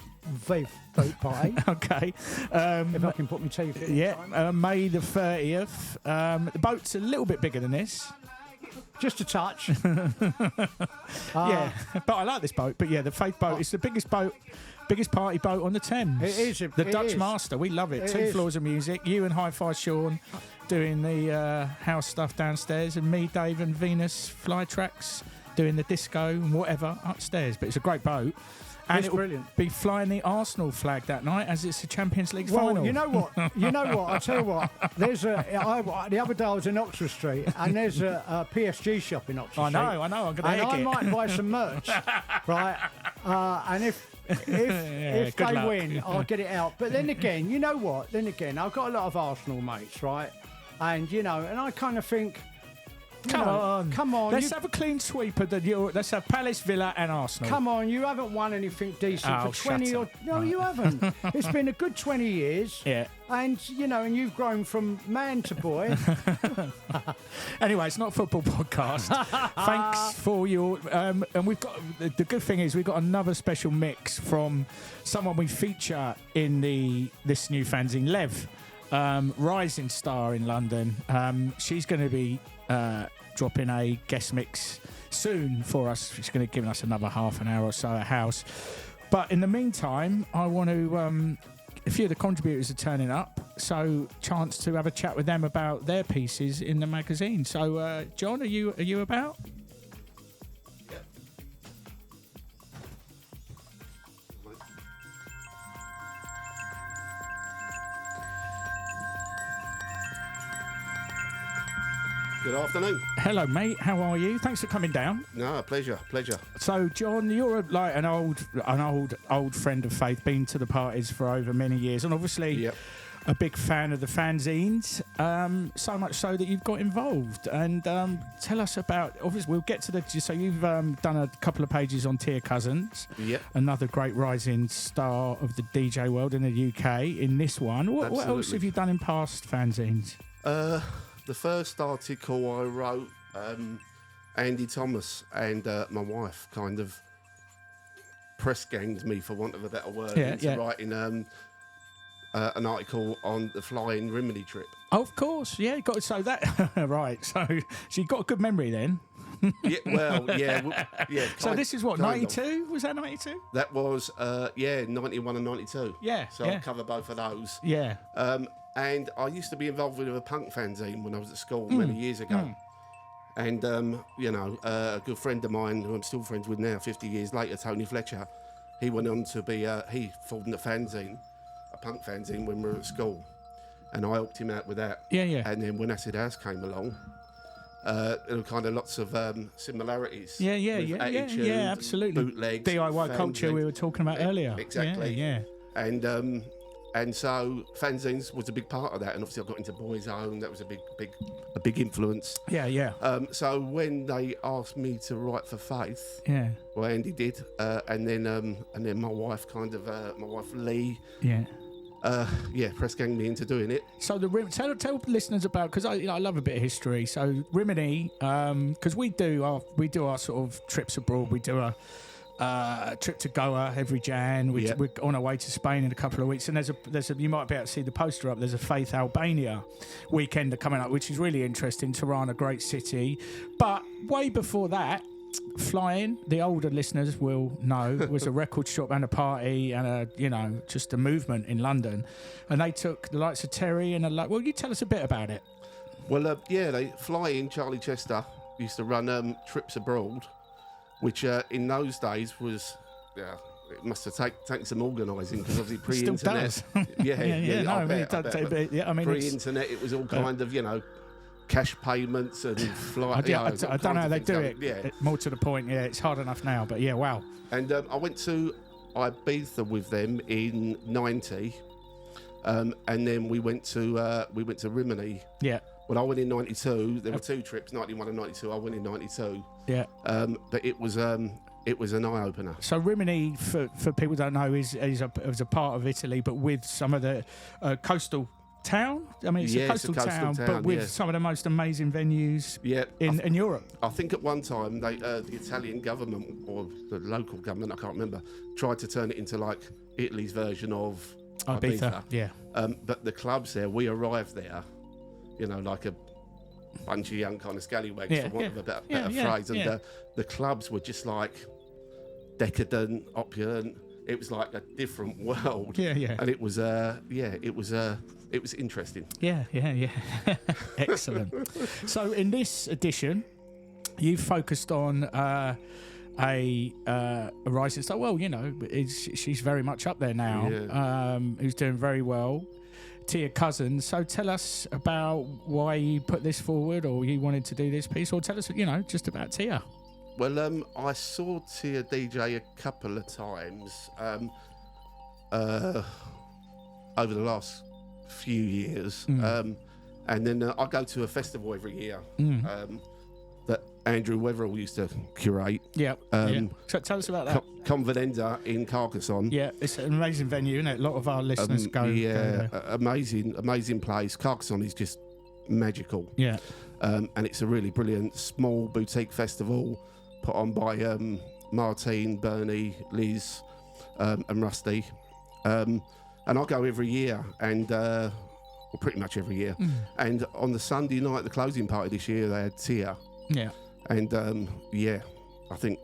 Speaker 2: Party.
Speaker 1: Okay.
Speaker 2: If I can put my teeth in.
Speaker 1: Yeah, May the 30th. The boat's a little bit bigger than this.
Speaker 2: Just a touch.
Speaker 1: Yeah, but I like this boat. But yeah, the Faith Boat is the biggest party boat on the Thames.
Speaker 2: It is.
Speaker 1: The Dutch Master. We love it.
Speaker 2: It
Speaker 1: 2
Speaker 2: is.
Speaker 1: floors of music. You and Hi-Fi Sean doing the house stuff downstairs, and me, Dave, and Venus Fly Tracks doing the disco and whatever upstairs. But it's a great boat. And
Speaker 2: It's
Speaker 1: it'll
Speaker 2: brilliant.
Speaker 1: be flying the Arsenal flag that night as it's the Champions League final.
Speaker 2: Well, you know what? I tell you what. There's the other day I was in Oxford Street, and there's a PSG shop in Oxford
Speaker 1: I
Speaker 2: Street.
Speaker 1: know. I'm going to
Speaker 2: And
Speaker 1: egg
Speaker 2: I
Speaker 1: it.
Speaker 2: might buy some merch, right? And if
Speaker 1: good
Speaker 2: they
Speaker 1: luck.
Speaker 2: win, I'll get it out. But then again, you know what? I've got a lot of Arsenal mates, right? And and I kind of think, come on.
Speaker 1: Let's have a clean sweep of let's have Palace, Villa, and Arsenal.
Speaker 2: Come on, you haven't won anything decent
Speaker 1: Oh,
Speaker 2: for 20
Speaker 1: shut
Speaker 2: or...
Speaker 1: up.
Speaker 2: No, you haven't. It's been a good 20 years.
Speaker 1: Yeah.
Speaker 2: And, and you've grown from man to boy.
Speaker 1: Anyway, it's not a football podcast. Thanks for your... and we've got... The good thing is we've got another special mix from someone we feature in this new fanzine, Lev, rising star in London. She's going to be... dropping a guest mix soon for us. She's going to give us another half an hour or so at house. But in the meantime, I want to... a few of the contributors are turning up, so chance to have a chat with them about their pieces in the magazine. So, John, are you about?
Speaker 7: Good afternoon.
Speaker 1: Hello, mate. How are you? Thanks for coming down.
Speaker 7: No, pleasure.
Speaker 1: So, John, you're like an old friend of Faith, been to the parties for over many years, and obviously a big fan of the fanzines. So much so that you've got involved. And tell us about. Obviously, we'll get to the. So you've done a couple of pages on Tia Cousins.
Speaker 7: Yep.
Speaker 1: Another great rising star of the DJ world in the UK. In this one, what else have you done in past fanzines?
Speaker 7: The first article I wrote, Andy Thomas and my wife kind of press ganged me, for want of a better word, into writing an article on the flying Rimini trip.
Speaker 1: Oh, of course, yeah. So that right. So she got a good memory then.
Speaker 7: Yeah.
Speaker 1: So this is what, 92? Was that 92?
Speaker 7: That was 91 and 92.
Speaker 1: Yeah.
Speaker 7: So I'll cover both of those.
Speaker 1: Yeah.
Speaker 7: And I used to be involved with a punk fanzine when I was at school many years ago. And, a good friend of mine, who I'm still friends with now, 50 years later, Tony Fletcher, he went on to be, he formed a fanzine, a punk fanzine, when we were at school. And I helped him out with that.
Speaker 1: Yeah.
Speaker 7: And then when Acid House came along, there were kind of lots of similarities.
Speaker 1: Yeah,
Speaker 7: Attitude,
Speaker 1: absolutely.
Speaker 7: Bootlegs,
Speaker 1: DIY culture we were talking about earlier.
Speaker 7: Exactly.
Speaker 1: Yeah.
Speaker 7: And so fanzines was a big part of that, and obviously I got into Boys Own. That was a big influence.
Speaker 1: Yeah.
Speaker 7: So when they asked me to write for Faith, well, Andy did, and then my wife my wife Lee, press ganged me into doing it.
Speaker 1: So tell listeners about, because I love a bit of history. So Rimini, because we do our sort of trips abroad. We do a trip to Goa every Jan. We're
Speaker 3: Yep.
Speaker 1: on our way to Spain in a couple of weeks, and there's a you might be able to see the poster up. There's a Faith Albania weekend coming up, which is really interesting. Tirana, great city, but way before that. Flying, the older listeners will know, was a record shop and a party and just a movement in London, and they took the likes of Terry and well, you tell us a bit about it.
Speaker 7: Well, they fly in. Charlie Chester used to run trips abroad, which in those days was, it must have taken some organising because obviously pre-internet.
Speaker 1: Still does.
Speaker 7: Pre-internet, it was all kind of cash payments and flight.
Speaker 1: I don't know how they do it.
Speaker 7: Yeah.
Speaker 1: More to the point, it's hard enough now, but wow.
Speaker 7: And I went to Ibiza with them in '90, and then we went to Rimini.
Speaker 1: Yeah.
Speaker 7: Well, I went in '92. There were two trips, '91 and '92. I went in '92.
Speaker 1: Yeah.
Speaker 7: But it was an eye opener.
Speaker 1: So Rimini, for people who don't know, is a part of Italy, but with some of the coastal town. I mean, it's a coastal town, but with some of the most amazing venues in Europe.
Speaker 7: I think at one time the Italian government or the local government, I can't remember, tried to turn it into like Italy's version of Ibiza.
Speaker 1: Yeah.
Speaker 7: But the clubs there, we arrived there, like a bunch of young kind of scallywags, for want of a better phrase. And the clubs were just like decadent, opulent. It was like a different world.
Speaker 1: Yeah.
Speaker 7: And it was it was interesting.
Speaker 1: Yeah. Excellent. So in this edition, you've focused on a rising star. Well, she's very much up there now.
Speaker 7: Yeah.
Speaker 1: Who's doing very well. Tia Cousins. So tell us about why you put this forward, or you wanted to do this piece, or tell us, just about Tia.
Speaker 7: Well, I saw Tia DJ a couple of times over the last few years, and then I go to a festival every year that Andrew Wetherill used to curate.
Speaker 1: Yeah. So tell us about that.
Speaker 7: Convidenza in Carcassonne.
Speaker 1: Yeah, it's an amazing venue, isn't it? A lot of our listeners go.
Speaker 7: Yeah, amazing place. Carcassonne is just magical.
Speaker 1: Yeah.
Speaker 7: And it's a really brilliant small boutique festival put on by Martine, Bernie, Liz, and Rusty. And I go every year, and pretty much every year. And on the Sunday night, the closing party this year, they had Tia.
Speaker 1: Yeah.
Speaker 7: And I think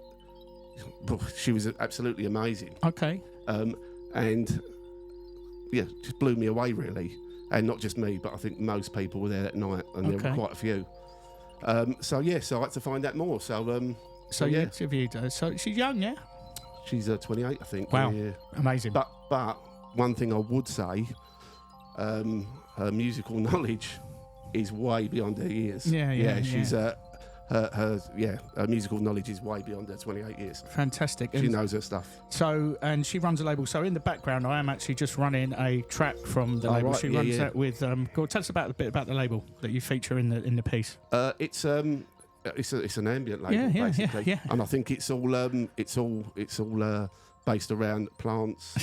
Speaker 7: she was absolutely amazing.
Speaker 1: Okay.
Speaker 7: And just blew me away really. And not just me, but I think most people were there that night, and there were quite a few. So I had to find out more. So
Speaker 1: you interviewed her. So she's young, yeah?
Speaker 7: She's 28, I think.
Speaker 1: Wow.
Speaker 7: Yeah.
Speaker 1: Amazing.
Speaker 7: But one thing I would say, her musical knowledge is way beyond her years.
Speaker 1: Yeah.
Speaker 7: She's her musical knowledge is way beyond her 28 years.
Speaker 1: Fantastic.
Speaker 7: She knows her stuff.
Speaker 1: So, and she runs a label. So in the background, I am actually just running a track from the label.
Speaker 7: Right.
Speaker 1: She runs that with. Go on, tell us a bit about the label that you feature in the piece.
Speaker 7: It's an ambient label, basically.
Speaker 1: Yeah.
Speaker 7: And I think it's all based around plants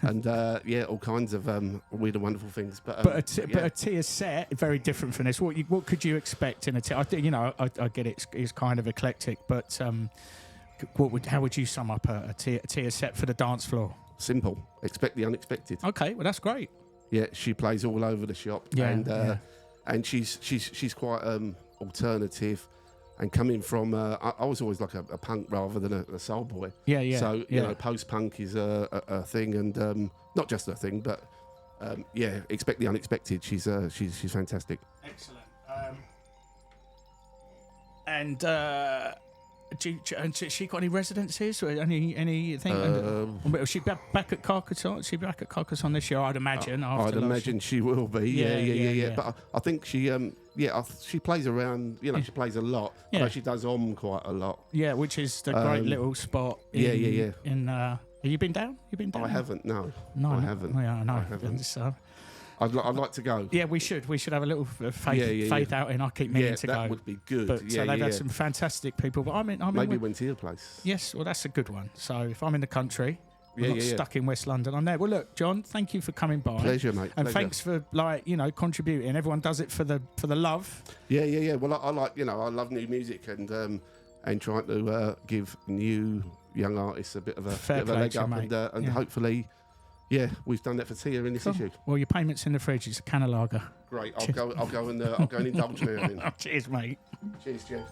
Speaker 7: and all kinds of weird and wonderful things. But a
Speaker 1: Tia set very different from this. What could you expect in a Tia? I think I get it's kind of eclectic, but how would you sum up a Tia set for the dance floor?
Speaker 7: Simple. Expect the unexpected.
Speaker 1: Okay, well that's great.
Speaker 7: Yeah, she plays all over the shop.
Speaker 1: Yeah,
Speaker 7: and she's quite alternative, and coming from I was always like a punk rather than a soul boy.
Speaker 1: Yeah.
Speaker 7: So post punk is a thing, and not just a thing, but expect the unexpected. She's fantastic.
Speaker 1: Excellent. And she got any residencies or anything? Was she back at Carcassonne? She back at Carcassonne this year, I'd imagine.
Speaker 7: I'd imagine she will be. Yeah. But I think she she plays around. She plays a lot.
Speaker 1: Yeah.
Speaker 7: So she does quite a lot.
Speaker 1: Yeah, which is the great little spot. Have you been down?
Speaker 7: I haven't. No,
Speaker 1: I
Speaker 7: haven't.
Speaker 1: Yeah, no.
Speaker 7: I haven't.
Speaker 1: So,
Speaker 7: I'd like to go.
Speaker 1: Yeah, we should have a little faith outing. I keep meaning to go.
Speaker 7: That would be good.
Speaker 1: But they've had some fantastic people. But
Speaker 7: maybe went to your place.
Speaker 1: Yes, well, that's a good one. So if I'm in the country, I'm not stuck in West London, I'm there. Well, look, John, thank you for coming by.
Speaker 7: Pleasure, mate.
Speaker 1: And thanks for contributing. Everyone does it for the love.
Speaker 7: Yeah. Well, I love new music and trying to give new young artists a bit of a,
Speaker 1: Fair
Speaker 7: bit of a
Speaker 1: play
Speaker 7: leg
Speaker 1: to you,
Speaker 7: up,
Speaker 1: mate.
Speaker 7: and
Speaker 1: Yeah.
Speaker 7: hopefully, we've done that for Tia in this
Speaker 1: Cool.
Speaker 7: issue.
Speaker 1: Well, your payment's in the fridge. It's a can of lager.
Speaker 7: Great. I'll go and indulge now. Then.
Speaker 1: Cheers, mate.
Speaker 7: Cheers, Jeff.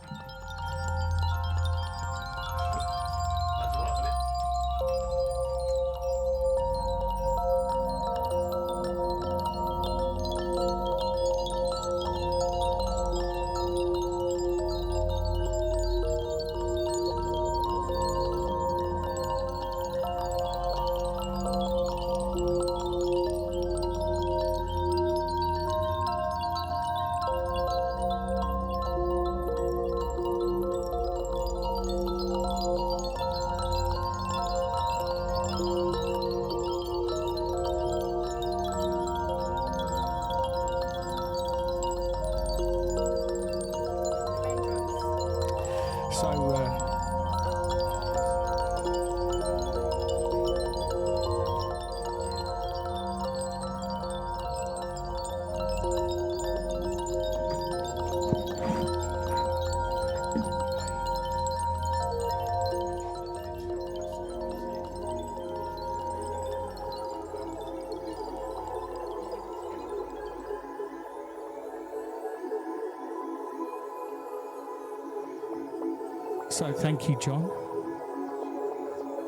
Speaker 1: So thank you, John.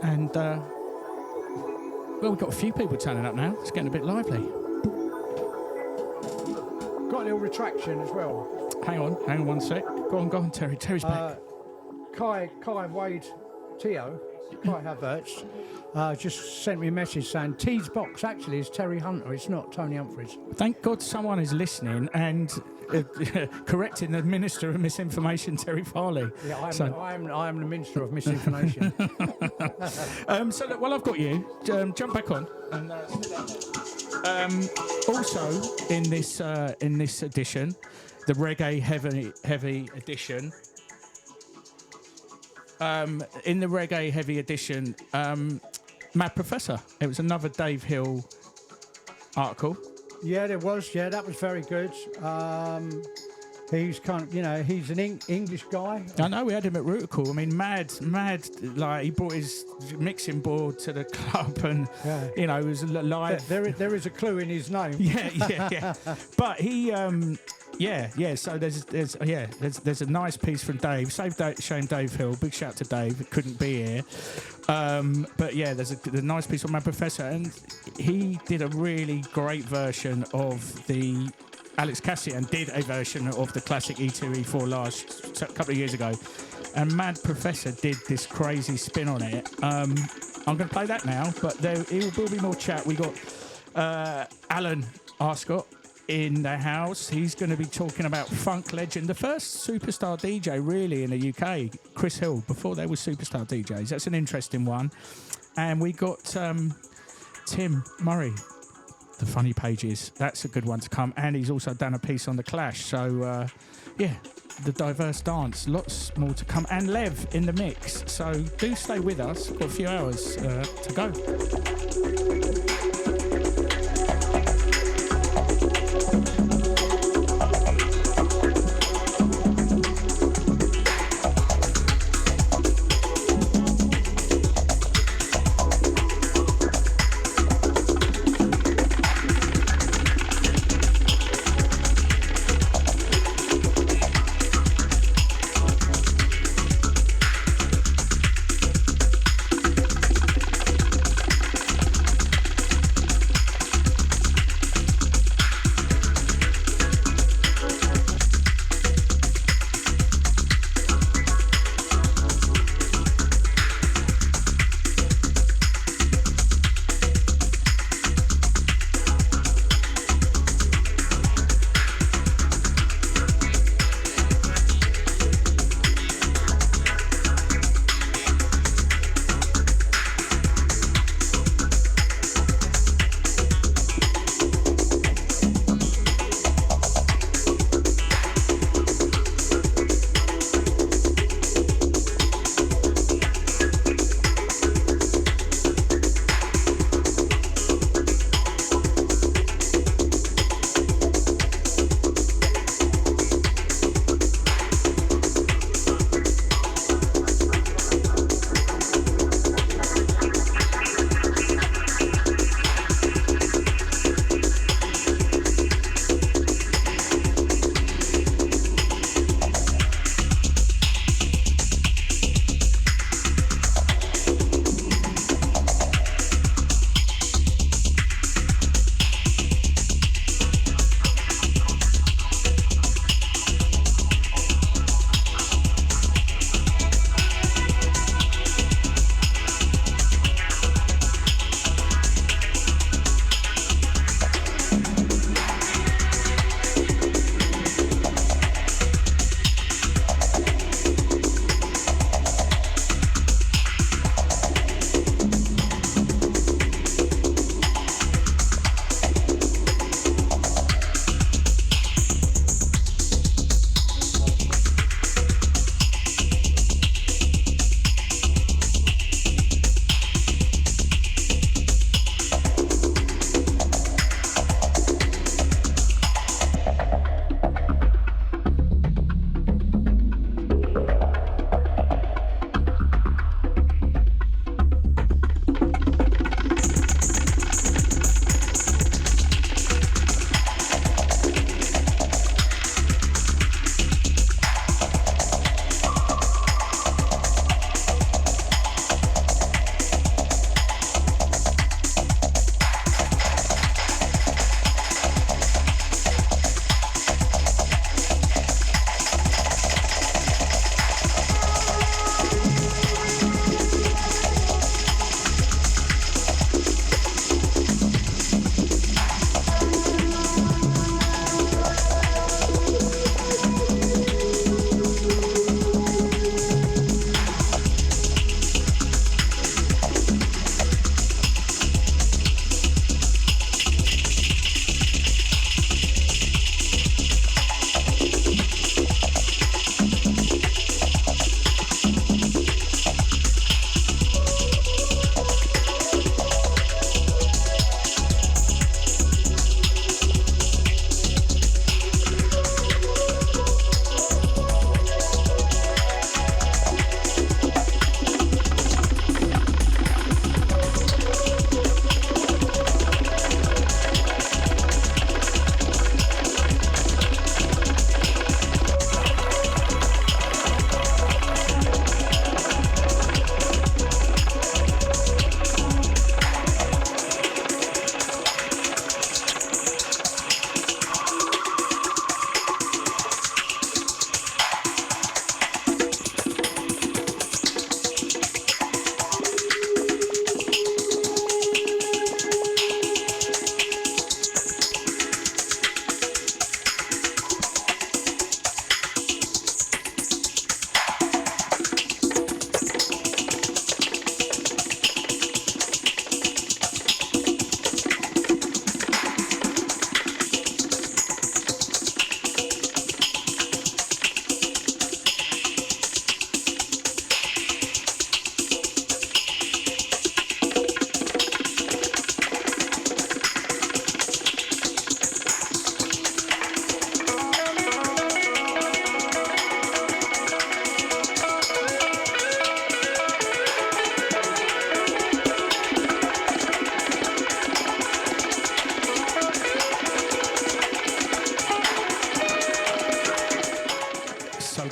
Speaker 1: And well, we've got a few people turning up now. It's getting a bit lively.
Speaker 2: Got a little retraction as well.
Speaker 1: Hang on 1 sec. Go on, Terry. Terry's back.
Speaker 2: Kai Wade Teo, Kai Havertz, just sent me a message saying T's box actually is Terry Hunter. It's not Tony Humphries.
Speaker 1: Thank God someone is listening and correcting the Minister of Misinformation, Terry Farley.
Speaker 2: Yeah,
Speaker 1: So-
Speaker 2: I'm the Minister of Misinformation.
Speaker 1: So look, while I've got you, jump back on. And, also in this edition, the Reggae heavy edition. In the Reggae heavy edition, Mad Professor. It was another Dave Hill article.
Speaker 2: Yeah, there was. Yeah, that was very good. He's he's an English guy.
Speaker 1: I know we had him at Rutical. I mean, mad. Like he brought his mixing board to the club, and it was live.
Speaker 2: There is a clue in his name.
Speaker 1: Yeah. But he, So there's a nice piece from Dave. Shame Dave Hill. Big shout to Dave. Couldn't be here. But yeah, there's a nice piece from my professor, and he did a really great version of the. Alex Cassian did a version of the classic E2, E4 a couple of years ago, and Mad Professor did this crazy spin on it. I'm going to play that now, but there will be more chat. We got Alan Arscott in the house. He's going to be talking about funk legend, the first superstar DJ really in the UK, Chris Hill, before there was superstar DJs. That's an interesting one. And we got Tim Murray, the Funny Pages. That's a good one to come. And he's also done a piece on The Clash. So, the diverse dance. Lots more to come. And Lev in the mix. So do stay with us. Got a few hours to go.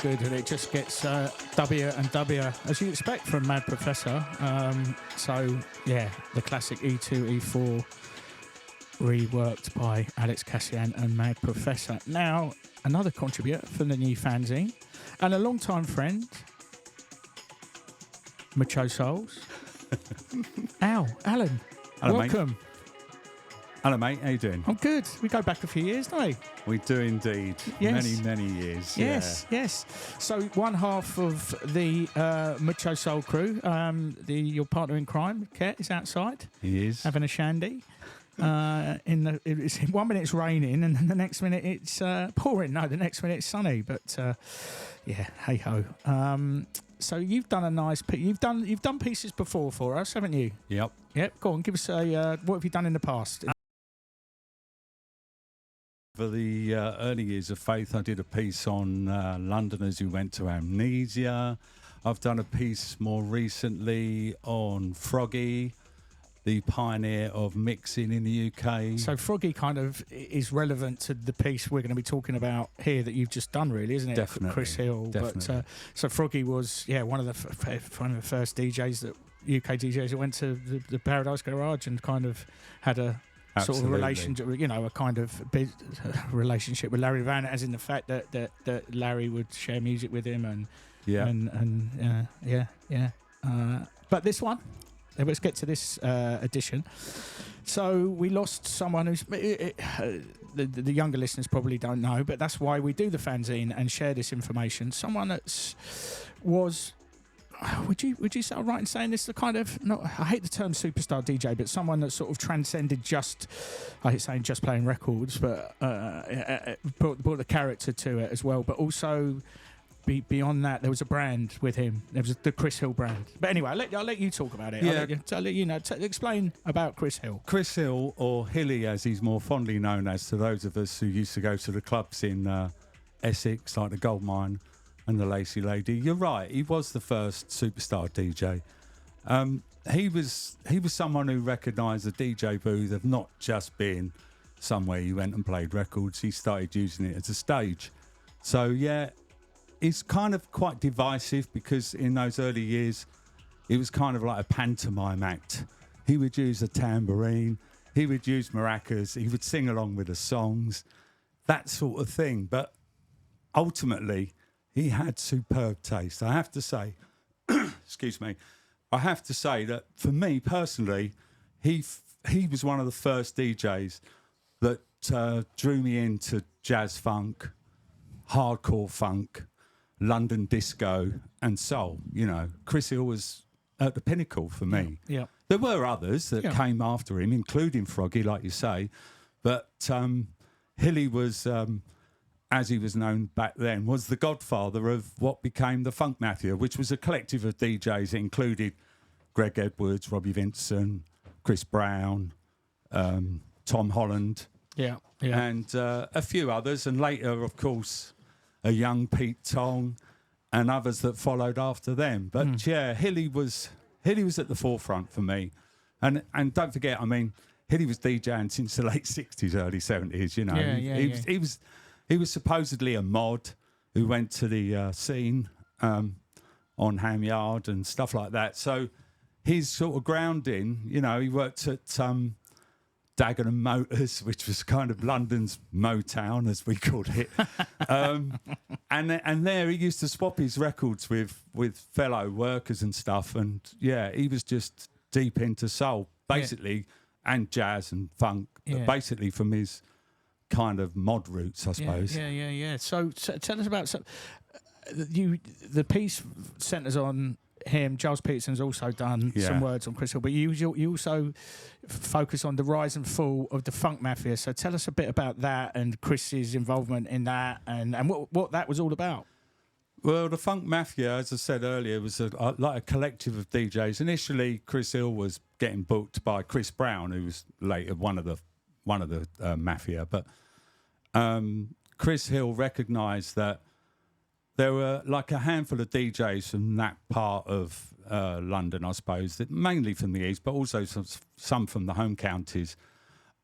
Speaker 1: good, and it just gets dubbier and dubbier, as you expect from Mad Professor. So, yeah, the classic E2, E4, reworked by Alex Cassian and Mad Professor. Now, another contributor from the new fanzine, and a long-time friend, Macho Souls. Alan,
Speaker 8: Hello,
Speaker 1: welcome.
Speaker 8: Mate. Hello, mate. How you doing?
Speaker 1: I'm good. We go back a few years, don't we?
Speaker 8: We do indeed.
Speaker 1: Yes.
Speaker 8: Many years.
Speaker 1: Yes,
Speaker 8: yeah.
Speaker 1: yes. So one half of the Macho Soul crew, your partner in crime, Ket, is outside.
Speaker 8: He is.
Speaker 1: Having a shandy. In 1 minute it's raining, and then the next minute it's pouring. No, the next minute it's sunny. But yeah, hey ho. So you've done a nice. You've done pieces before for us, haven't you?
Speaker 8: Yep.
Speaker 1: Yep. Go on, give us a. What have you done in the past?
Speaker 8: For the early years of Faith, I did a piece on Londoners who went to amnesia. I've done a piece more recently on Froggy, the pioneer of mixing in the UK.
Speaker 1: So Froggy kind of is relevant to the piece we're going to be talking about here that you've just done, really, isn't it?
Speaker 8: Definitely.
Speaker 1: Chris Hill.
Speaker 8: Definitely.
Speaker 1: But so Froggy was one of the first DJs that UK DJs that went to the Paradise Garage and kind of had a
Speaker 8: Absolutely.
Speaker 1: sort of relationship, a kind of relationship with Larry Van, as in the fact that Larry would share music with him and but this one. Let's get to this edition. So we lost someone who's the younger listeners probably don't know, but that's why we do the fanzine and share this information. Someone that was. Would you say I'm right in saying this? The kind of I hate the term superstar DJ, but someone that sort of transcended I hate saying just playing records, but brought the character to it as well. But also beyond that, there was a brand with him. There was the Chris Hill brand. But anyway, I'll let you talk about it.
Speaker 8: Yeah.
Speaker 1: I'll let you know. Explain about Chris Hill.
Speaker 8: Chris Hill, or Hilly as he's more fondly known as to those of us who used to go to the clubs in Essex, like the Goldmine and the Lacey Lady. You're right, he was the first superstar DJ. He was someone who recognised the DJ booth of not just being somewhere you went and played records. He started using it as a stage. So yeah, it's kind of quite divisive because in those early years, it was kind of like a pantomime act. He would use a tambourine, he would use maracas, he would sing along with the songs, that sort of thing. But ultimately, he had superb taste. I have to say, excuse me, I have to say that for me personally, he was one of the first DJs that drew me into jazz funk, hardcore funk, London disco and soul. Chris Hill was at the pinnacle for me.
Speaker 1: Yeah.
Speaker 8: There were others that came after him, including Froggy, like you say, but Hilly was, as he was known back then, was the godfather of what became the Funk Mafia, which was a collective of DJs that included Greg Edwards, Robbie Vinson, Chris Brown, Tom Holland, and a few others, and later, of course, a young Pete Tong and others that followed after them. But Hilly was at the forefront for me. And don't forget, Hilly was DJing since the late 60s, early 70s, He was supposedly a mod who went to the scene on Ham Yard and stuff like that. So his sort of grounding, he worked at Dagenham Motors, which was kind of London's Motown, as we called it. And there he used to swap his records with fellow workers and stuff. And, he was just deep into soul, basically, and jazz and funk, but basically from his kind of mod roots, I suppose.
Speaker 1: Yeah. So tell us about the piece centres on him. Giles Peterson's also done some words on Chris Hill, but you also focus on the rise and fall of the Funk Mafia. So tell us a bit about that and Chris's involvement in that and what that was all about.
Speaker 8: Well, the Funk Mafia, as I said earlier, was like a collective of DJs. Initially, Chris Hill was getting booked by Chris Brown, who was later one of the Mafia. But Chris Hill recognised that there were like a handful of DJs from that part of London, I suppose, that mainly from the east, but also some from the home counties,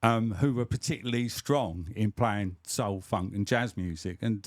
Speaker 8: who were particularly strong in playing soul, funk, and jazz music. And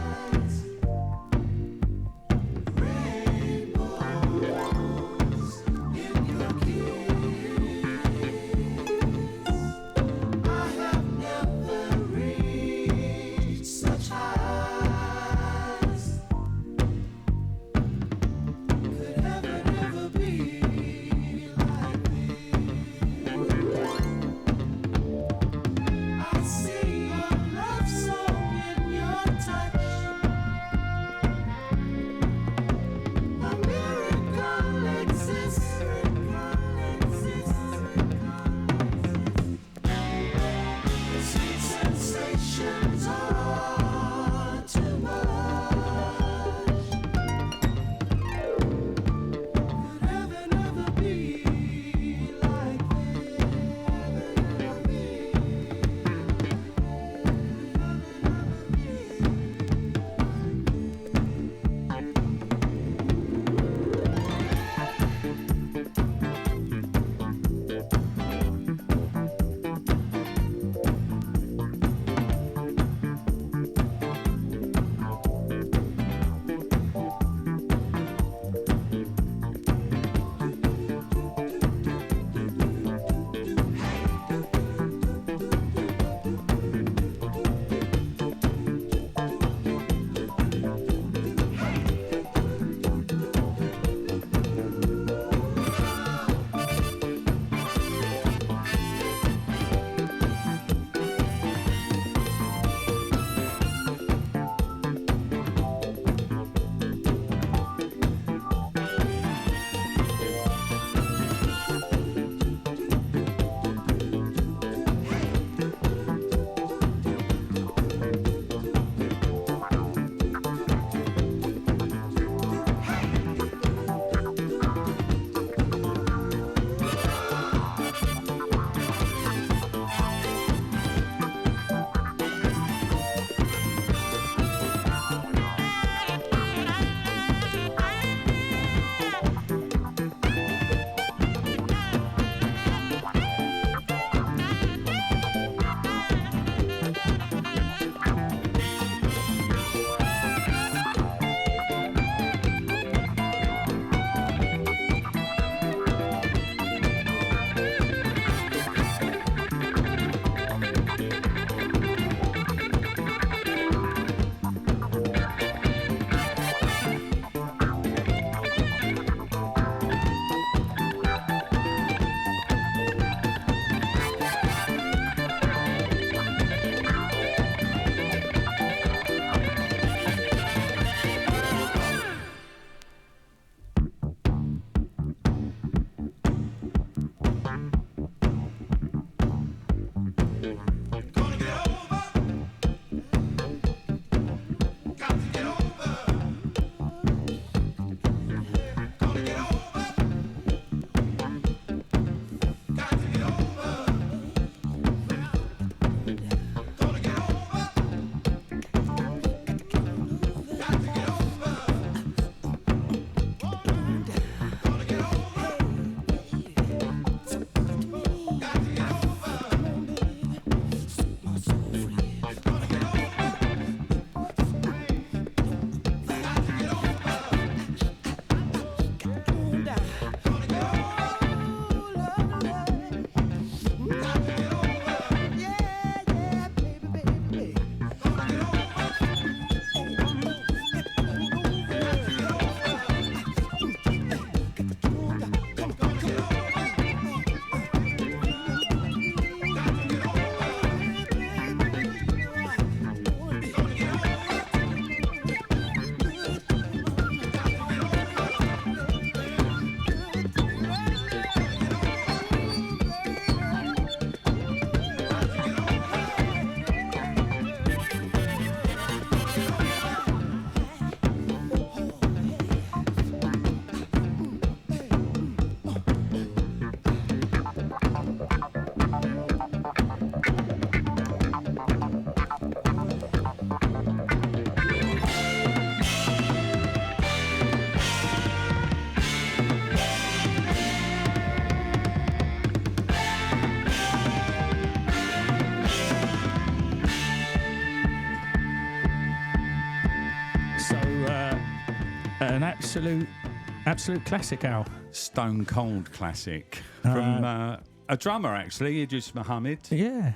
Speaker 1: absolute classic, Al.
Speaker 8: Stone cold classic from a drummer actually, Idris Muhammad.
Speaker 1: Yeah.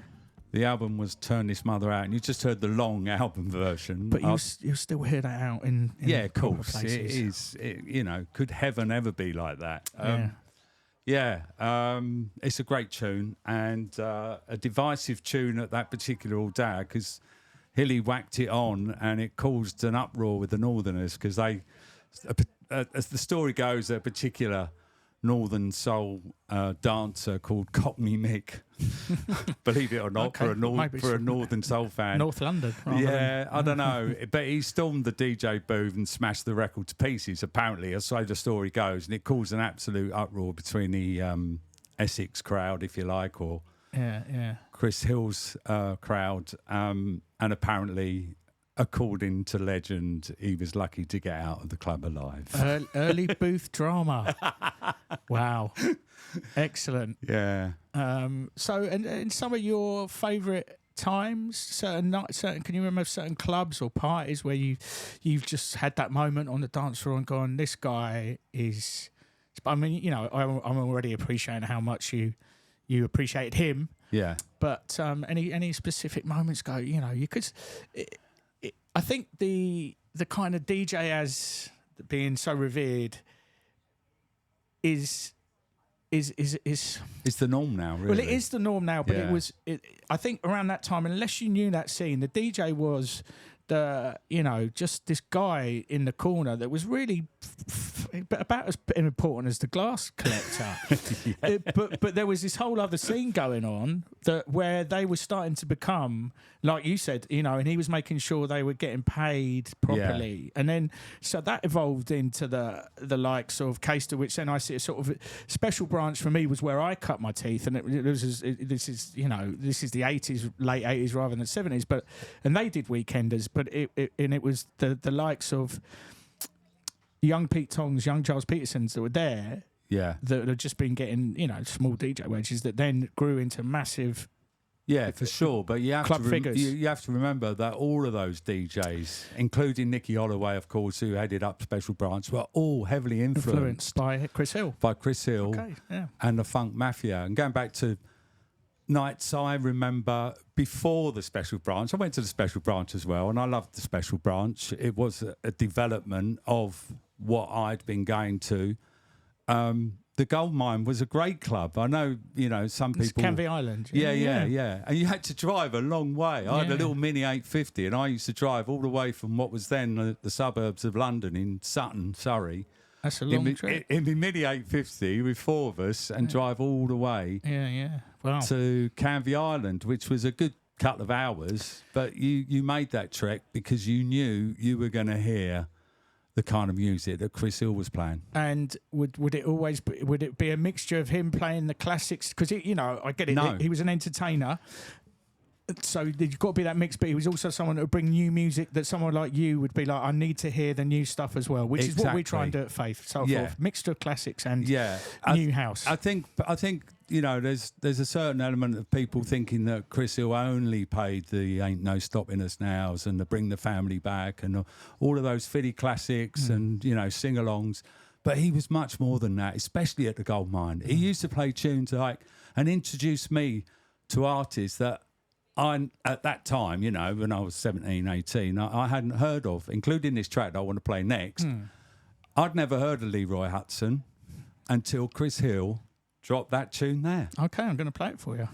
Speaker 8: The album was Turn This Mother Out, and you just heard the long album version.
Speaker 1: But you'll still hear that out in
Speaker 8: yeah, of
Speaker 1: proper
Speaker 8: course.
Speaker 1: places.
Speaker 8: It is. Could heaven ever be like that?
Speaker 1: Yeah.
Speaker 8: It's a great tune and a divisive tune at that particular all day because Hilly whacked it on and it caused an uproar with the Northerners because they, as the story goes, a particular Northern soul dancer called Cockney Mick, believe it or not,
Speaker 1: Okay,
Speaker 8: for a Northern soul fan.
Speaker 1: North London.
Speaker 8: Yeah, I don't know. But he stormed the DJ booth and smashed the record to pieces, apparently, so the story goes. And it caused an absolute uproar between the Essex crowd, if you like, or Chris Hill's crowd. And apparently, according to legend, he was lucky to get out of the club alive.
Speaker 1: Early booth drama. Wow. Excellent.
Speaker 8: Yeah.
Speaker 1: So, and some of your favourite times, certain can you remember certain clubs or parties where you've just had that moment on the dance floor and gone, this guy is, I mean, you know, I'm already appreciating how much you appreciated him.
Speaker 8: Yeah.
Speaker 1: But any specific moments go, you know, you could, I think the kind of DJ as being so revered is
Speaker 8: the norm now, really.
Speaker 1: Well, it is the norm now, but I think around that time, unless you knew that scene, the DJ was just this guy in the corner that was really about as important as the glass collector. But there was this whole other scene going on where they were starting to become, like you said, you know, and he was making sure they were getting paid properly. And then so that evolved into the likes of Caster, which then I see a sort of special branch for me was where I cut my teeth, and this is the 80s, late 80s rather than the 70s, and they did weekenders. But it was the likes of young Pete Tongs, young Charles Petersons that were there, that had just been getting, you know, small DJ wages that then grew into massive.
Speaker 8: Yeah, for sure. But you have
Speaker 1: club
Speaker 8: to
Speaker 1: figures.
Speaker 8: You have to remember that all of those DJs, including Nicky Holloway, of course, who headed up Special Branch, were all heavily influenced
Speaker 1: by Chris Hill.
Speaker 8: And the Funk Mafia. And going back to nights I remember before the Special Branch, I went to the Special Branch as well, and I loved the Special Branch. It was a development of what I'd been going to. The Gold Mine was a great club. I know, you know, some people...
Speaker 1: It's Canvey Island.
Speaker 8: Yeah. And you had to drive a long way. I had a little Mini 850, and I used to drive all the way from what was then the suburbs of London in Sutton, Surrey.
Speaker 1: That's a long trip.
Speaker 8: In the Mini 850 with four of us and drive all the way to Canvey Island, which was a good couple of hours. But you made that trek because you knew you were going to hear the kind of music that Chris Hill was playing.
Speaker 1: And would it be a mixture of him playing the classics? Because, you know, I get it.
Speaker 8: No.
Speaker 1: He was an entertainer. So there's got to be that mix, but he was also someone that would bring new music that someone like you would be like, I need to hear the new stuff as well, which is what we try and do at Faith. So forth. Mixture of classics and new house.
Speaker 8: I think you know, there's a certain element of people thinking that Chris Hill only played the Ain't No Stopping Us Nows and the Bring the Family Back and all of those Philly classics and, you know, sing-alongs. But he was much more than that, especially at the Gold Mine. He used to play tunes like, and introduce me to artists that at that time, you know, when I was 17, 18, I hadn't heard of, including this track that I want to play next. I'd never heard of Leroy Hudson until Chris Hill dropped that tune there.
Speaker 1: Okay, I'm going to play it for you.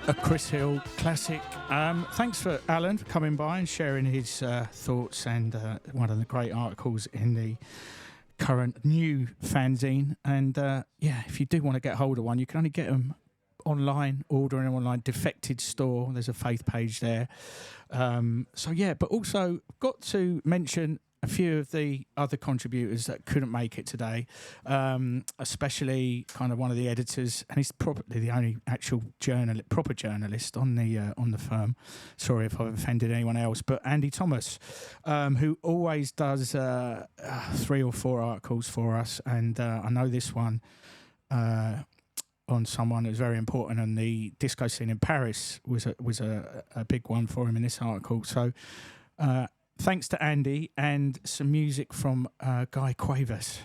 Speaker 1: A Chris Hill classic. Thanks for Alan for coming by and sharing his thoughts and one of the great articles in the current new fanzine. And if you do want to get hold of one, you can only get them online, ordering them online. Defected Store. There's a Faith page there. But also got to mention a few of the other contributors that couldn't make it today, especially kind of one of the editors, and he's probably the only actual proper journalist on the firm. Sorry if I've offended anyone else, but Andy Thomas, who always does 3 or 4 articles for us, and I know this one on someone who's very important, and the disco scene in Paris was a big one for him in this article. So. Thanks to Andy, and some music from Guy Quavers.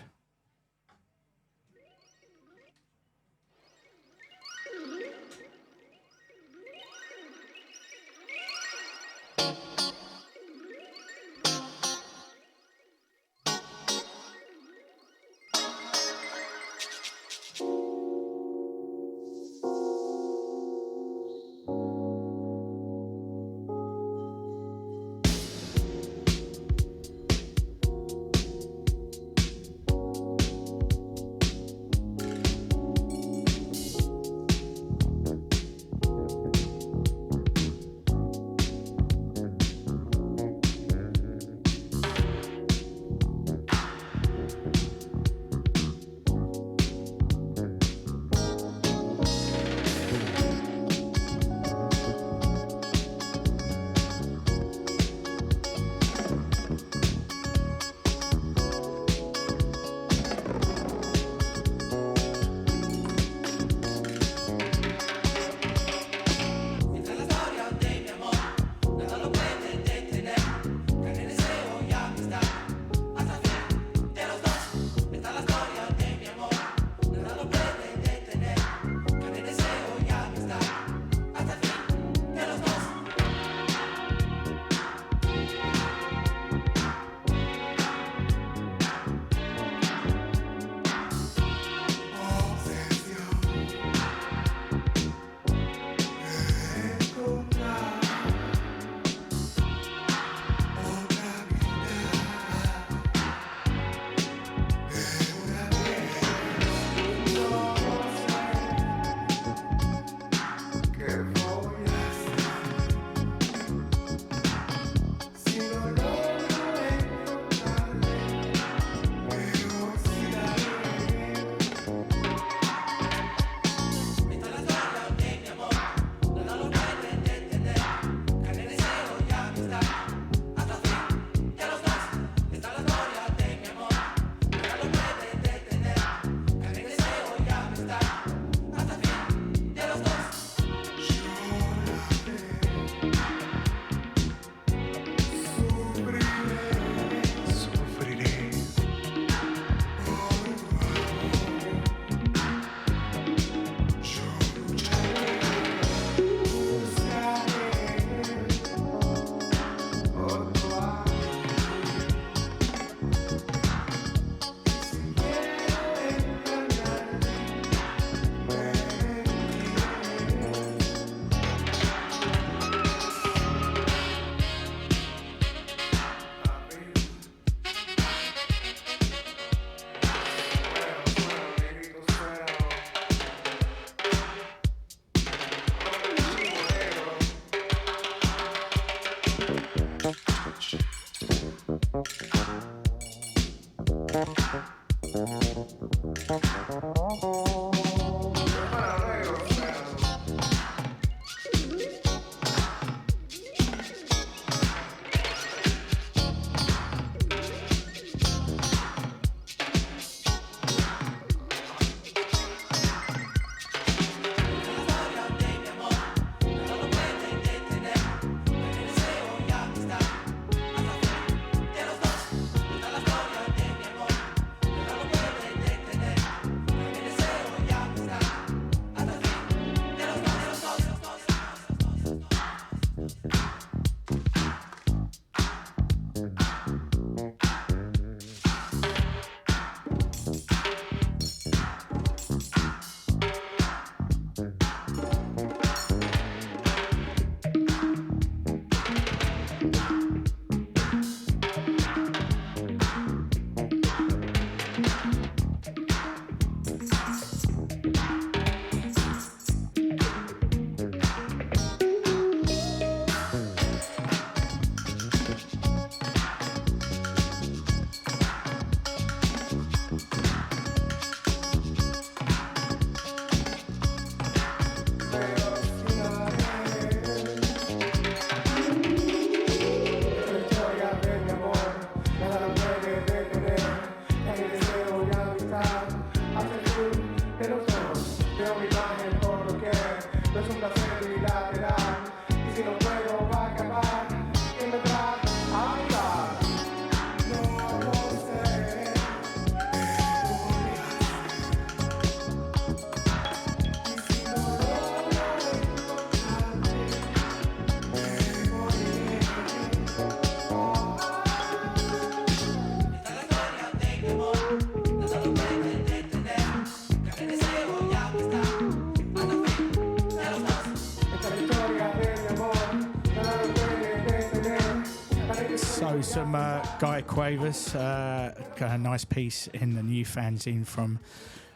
Speaker 1: awesome Guy Quavers. Got a nice piece in the new fanzine from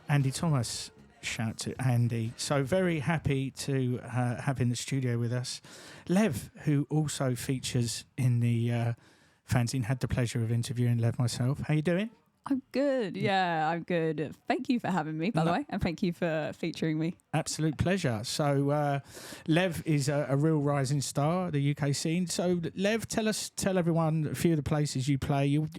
Speaker 1: Andy Thomas. Shout out to Andy. So very happy to have in the studio with us Lev, who also features in the fanzine. Had the pleasure of interviewing Lev myself. How you doing?
Speaker 9: I'm good. Yeah, I'm good. Thank you for having me, by the way, and thank you for featuring me.
Speaker 1: Absolute pleasure. So Lev is a real rising star, the UK scene. So Lev, tell everyone a few of the places you play. You,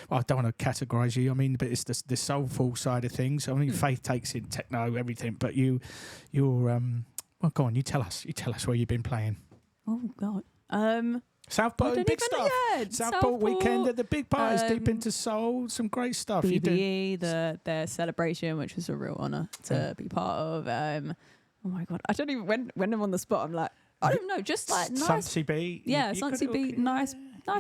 Speaker 1: well, I don't want to categorise you. I mean, but it's the soulful side of things. I mean, Faith takes in techno, everything. But you're well, go on. You tell us where you've been playing.
Speaker 9: Oh God.
Speaker 1: Southport, big stuff. Southport weekend at the big parties, deep into soul, some great stuff.
Speaker 9: BBE, their celebration, which was a real honour to be part of. Oh my God, I don't even when I'm on the spot, I'm like, I don't know, just like nice.
Speaker 1: Sunsea Beat.
Speaker 9: Yeah, Sunsea Beat, nice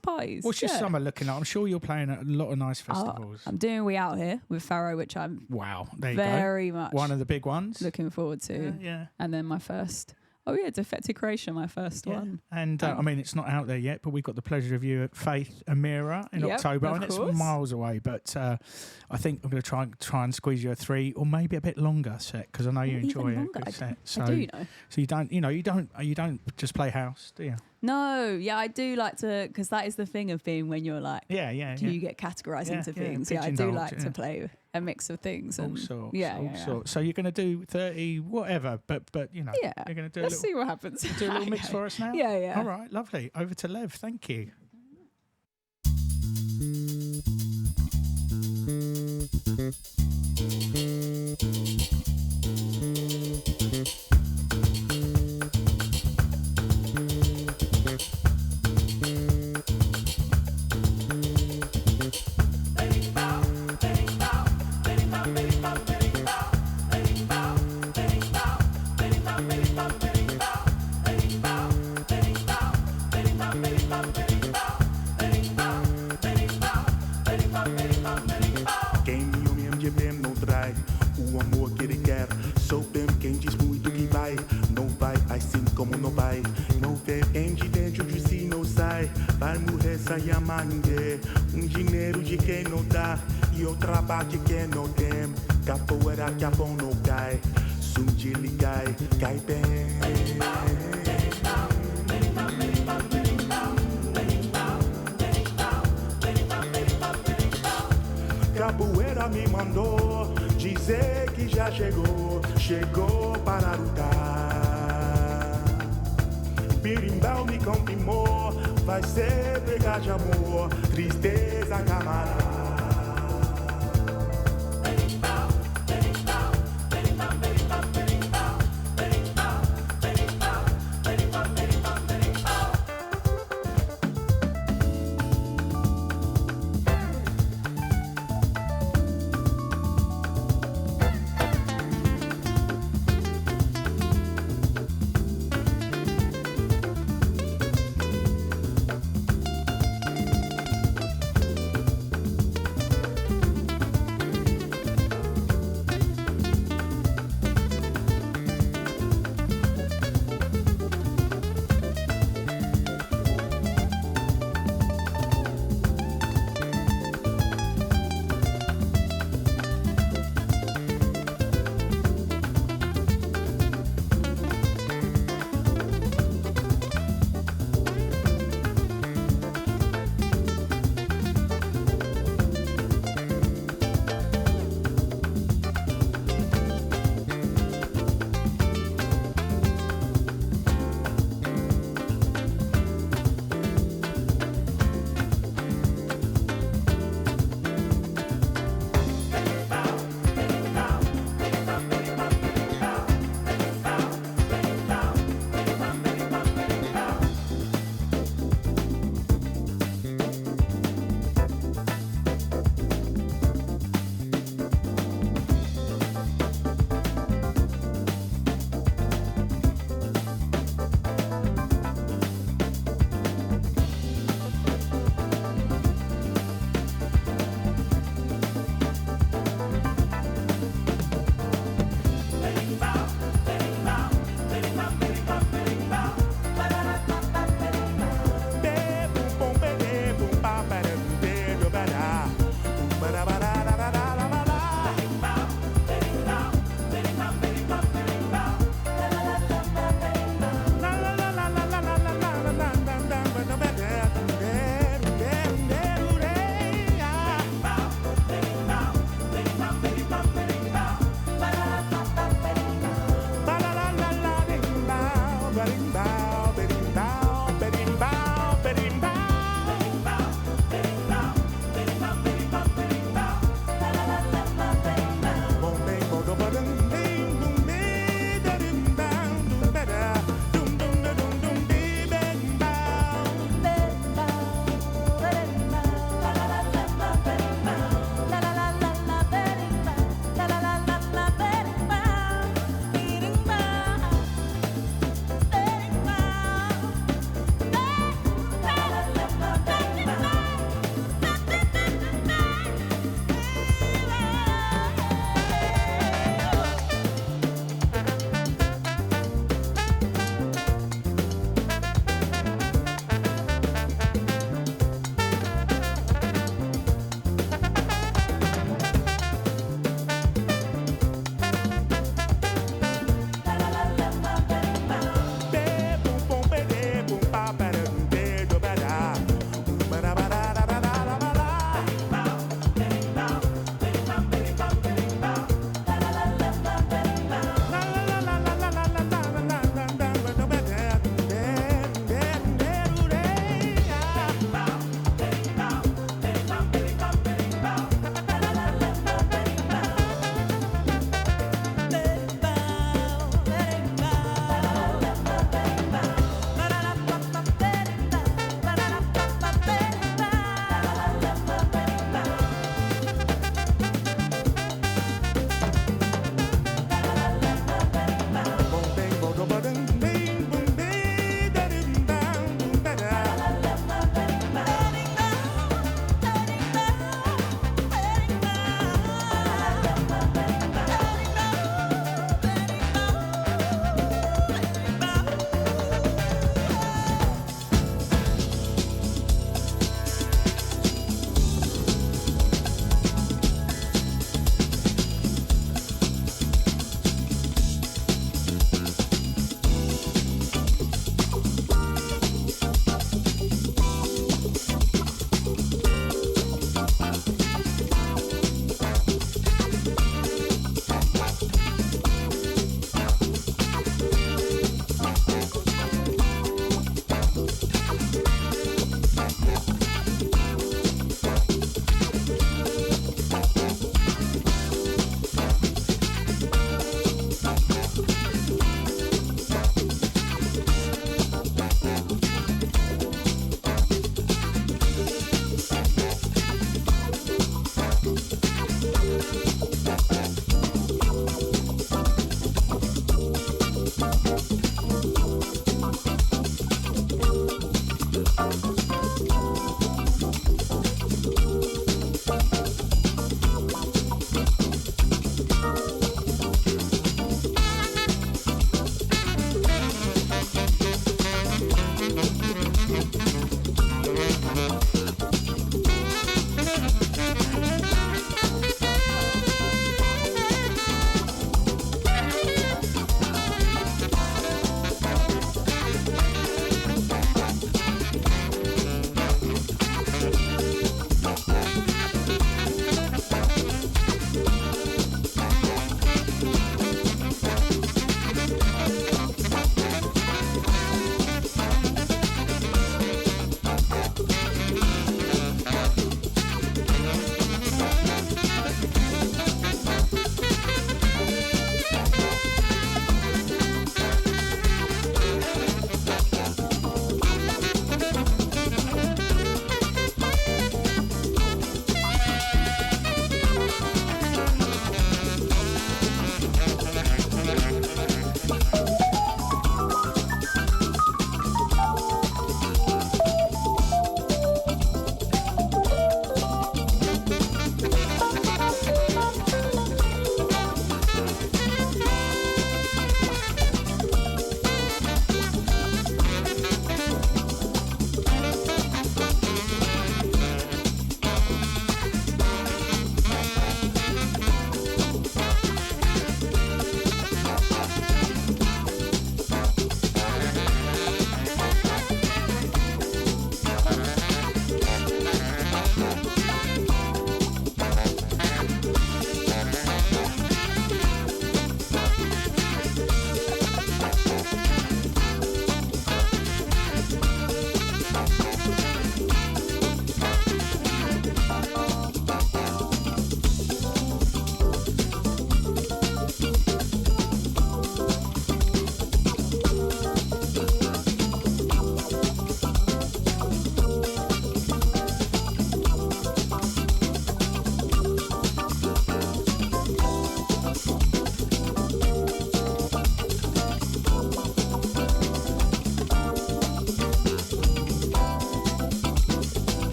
Speaker 9: parties.
Speaker 1: What's your summer looking at? I'm sure you're playing at a lot of nice festivals.
Speaker 9: I'm doing We Out Here with Pharaoh, which I'm
Speaker 1: there you
Speaker 9: very
Speaker 1: go.
Speaker 9: much
Speaker 1: One of the big ones.
Speaker 9: Looking forward to.
Speaker 1: Yeah.
Speaker 9: And then my first. Oh yeah, Defected Creation, my first one.
Speaker 1: And I mean, it's not out there yet, but we got the pleasure of you at Faith Amira in October, and it's miles away. But I think I'm going to try and squeeze you a 3 or maybe a bit longer set because I know you enjoy a good set.
Speaker 9: I do, you know.
Speaker 1: So you don't just play house, do you?
Speaker 9: No, yeah, I do like to, because that is the thing of being when you're like, do you get categorised into things? Yeah, I do like to play a mix of things.
Speaker 1: All
Speaker 9: And
Speaker 1: sorts. So you're going to do 30, whatever, but you're going to do
Speaker 9: Let's see what happens.
Speaker 1: Do a little mix for us now?
Speaker 9: Yeah.
Speaker 1: All right, lovely. Over to Lev. Thank you.
Speaker 10: Dinheiro de quem não dá e o trabalho de quem não tem. Capoeira que a bom não cai, som de ligai, cai bem. Capoeira me mandou dizer que já chegou para lutar. Birimbau me confirmou, vai ser briga de amor, tristeza camarada.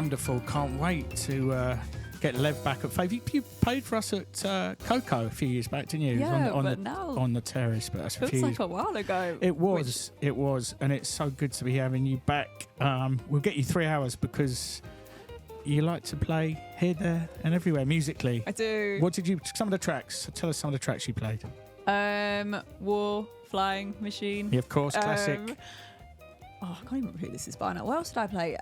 Speaker 1: wonderful. Can't wait to get Lev back at Faith. You played for us at Coco a few years back, didn't you?
Speaker 9: Yeah,
Speaker 1: on the terrace, but that's a
Speaker 9: feels
Speaker 1: few
Speaker 9: like a while ago.
Speaker 1: It was, and it's so good to be having you back. We'll get you 3 hours because you like to play here, there, and everywhere musically.
Speaker 9: I do.
Speaker 1: What did you? Some of the tracks. Tell us some of the tracks you played.
Speaker 9: War, Flying Machine.
Speaker 1: Yeah, of course, classic.
Speaker 9: I can't even remember who this is by now. What else did I play?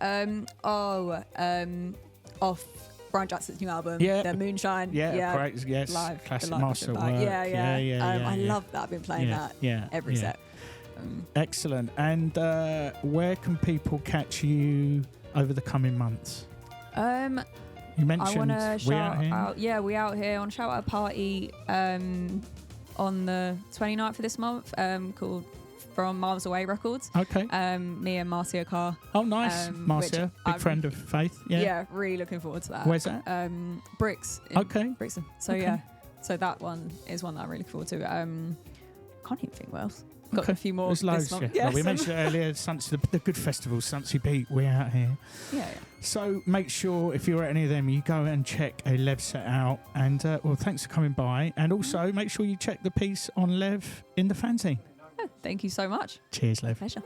Speaker 9: Off Brian Jackson's new album, The Moonshine.
Speaker 1: Great, yes,
Speaker 9: live,
Speaker 1: classic
Speaker 9: live
Speaker 1: master work.
Speaker 9: I love that. I've been playing that every set.
Speaker 1: Excellent. And where can people catch you over the coming months? You mentioned We Out Here.
Speaker 9: Yeah, We Out Here. On shout out party on the 29th of this month called From Miles Away Records.
Speaker 1: Okay.
Speaker 9: Me and Marcia Carr.
Speaker 1: Oh, nice. Marcia, big friend of Faith.
Speaker 9: Yeah, really looking forward to that.
Speaker 1: Where's that?
Speaker 9: Bricks. Brixton. So so that one is one that I'm really looking forward to. Can't even think what else. Got a few more.
Speaker 1: There's loads.
Speaker 9: Yeah.
Speaker 1: We mentioned it earlier, the good festival, Sunsea Beat, We're Out Here.
Speaker 9: Yeah.
Speaker 1: So make sure if you're at any of them, you go and check a Lev set out. And thanks for coming by. And also make sure you check the piece on Lev in the fanzine.
Speaker 9: Oh, thank you so much.
Speaker 1: Cheers, Lev.
Speaker 9: Pleasure.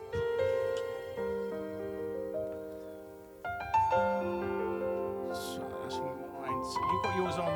Speaker 1: So that's mine. So you got yours on.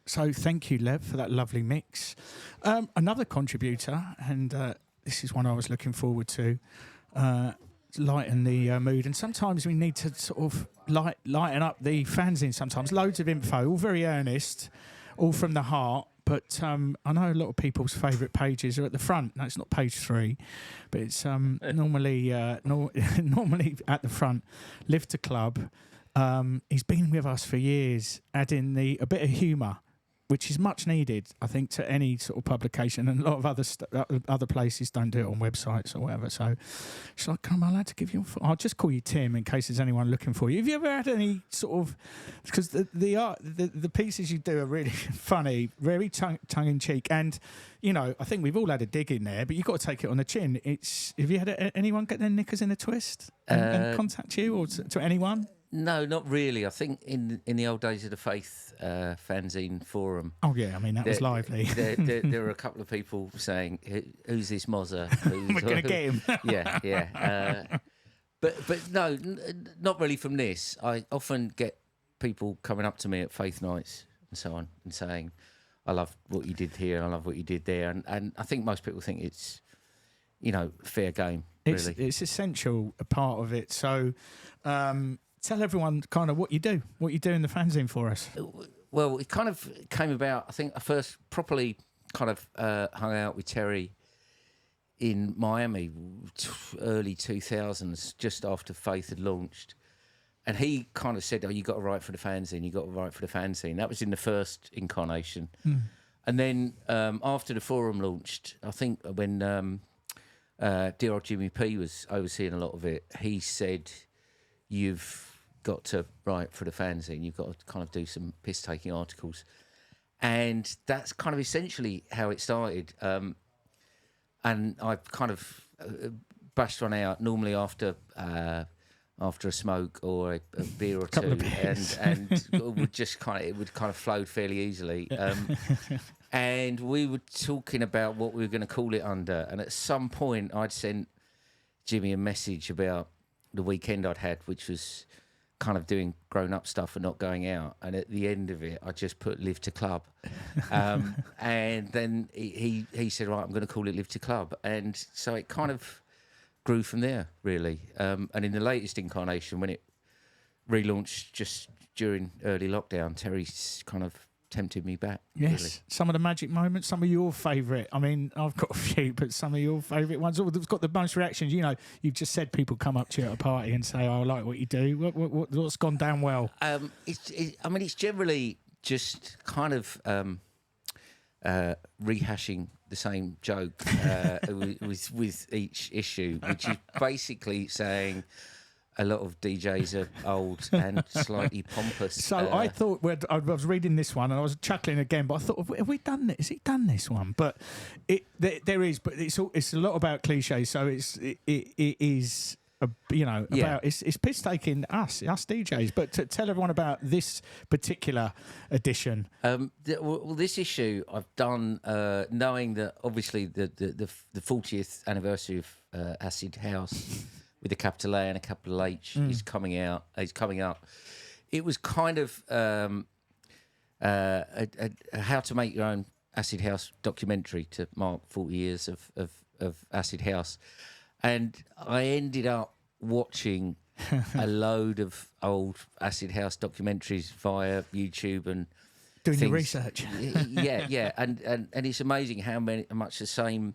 Speaker 1: So thank you, Lev, for that lovely mix. Another contributor, and this is one I was looking forward to, lighten the mood. And sometimes we need to sort of lighten up the fanzine sometimes. Loads of info, all very earnest, all from the heart. But I know a lot of people's favourite pages are at the front. No, it's not page 3, but it's normally normally at the front. Live to Club. He's been with us for years, adding a bit of humour, which is much needed, I think, to any sort of publication, and a lot of other places don't do it on websites or whatever. So she's like, "Am I allowed to give you? I'll just call you Tim in case there's anyone looking for you." Have you ever had any sort of? Because the pieces you do are really funny, very tongue in cheek, and I think we've all had a dig in there, but you've got to take it on the chin. Have you had anyone get their knickers in a twist and contact you, or to anyone?
Speaker 11: No, not really. I think in the old days of the Faith Fanzine forum.
Speaker 1: Oh yeah, I mean that was lively.
Speaker 11: There were a couple of people saying, "Who's this Mozza?
Speaker 1: We're going to get him."
Speaker 11: Yeah. But no, not really from this. I often get people coming up to me at Faith nights and so on and saying, "I love what you did here. I love what you did there." And I think most people think it's, fair game. Really,
Speaker 1: it's essential a part of it. So. Tell everyone kind of what you do in the fanzine for us.
Speaker 11: Well, it kind of came about, I think I first properly kind of hung out with Terry in Miami, early 2000s, just after Faith had launched. And he kind of said, "Oh, you got to write for the fanzine. You got to write for the fanzine." That was in the first incarnation. And then after the forum launched, I think when dear old Jimmy P was overseeing a lot of it, he said, "You've got to write for the fanzine. You've got to kind of do some piss-taking articles." And that's kind of essentially how it started. And I kind of bashed one out normally after a smoke or a beer or two, and it would just it would flow fairly easily. And we were talking about what we were going to call it under. And at some point, I'd sent Jimmy a message about the weekend I'd had, which was kind of doing grown-up stuff and not going out. And at the end of it, I just put Live to Club. And then he said, "Right, I'm going to call it Live to Club." And so it kind of grew from there, really. And in the latest incarnation, when it relaunched just during early lockdown, Terry's kind of tempted me back.
Speaker 1: Yes,
Speaker 11: really.
Speaker 1: Some of the magic moments, some of your favourite. I mean, I've got a few, but some of your favourite ones. It's got the most reactions. You know, you've just said people come up to you at a party and say, "Oh, I like what you do." What's gone down well?
Speaker 11: It's generally just kind of rehashing the same joke with each issue, which is basically saying a lot of DJs are old and slightly pompous.
Speaker 1: So I thought, I was reading this one and I was chuckling again, but I thought, have we done this? Has he done this one? But there is, but it's a lot about cliches. So it is. It's piss taking us DJs. But to tell everyone about this particular edition.
Speaker 11: This issue I've done knowing that obviously the 40th anniversary of Acid House with a capital A and a capital H is coming out. It's coming up. It was kind of a how to make your own Acid House documentary to mark 40 years of Acid House. And I ended up watching a load of old Acid House documentaries via YouTube and
Speaker 1: doing your research.
Speaker 11: Yeah, and it's amazing how much the same,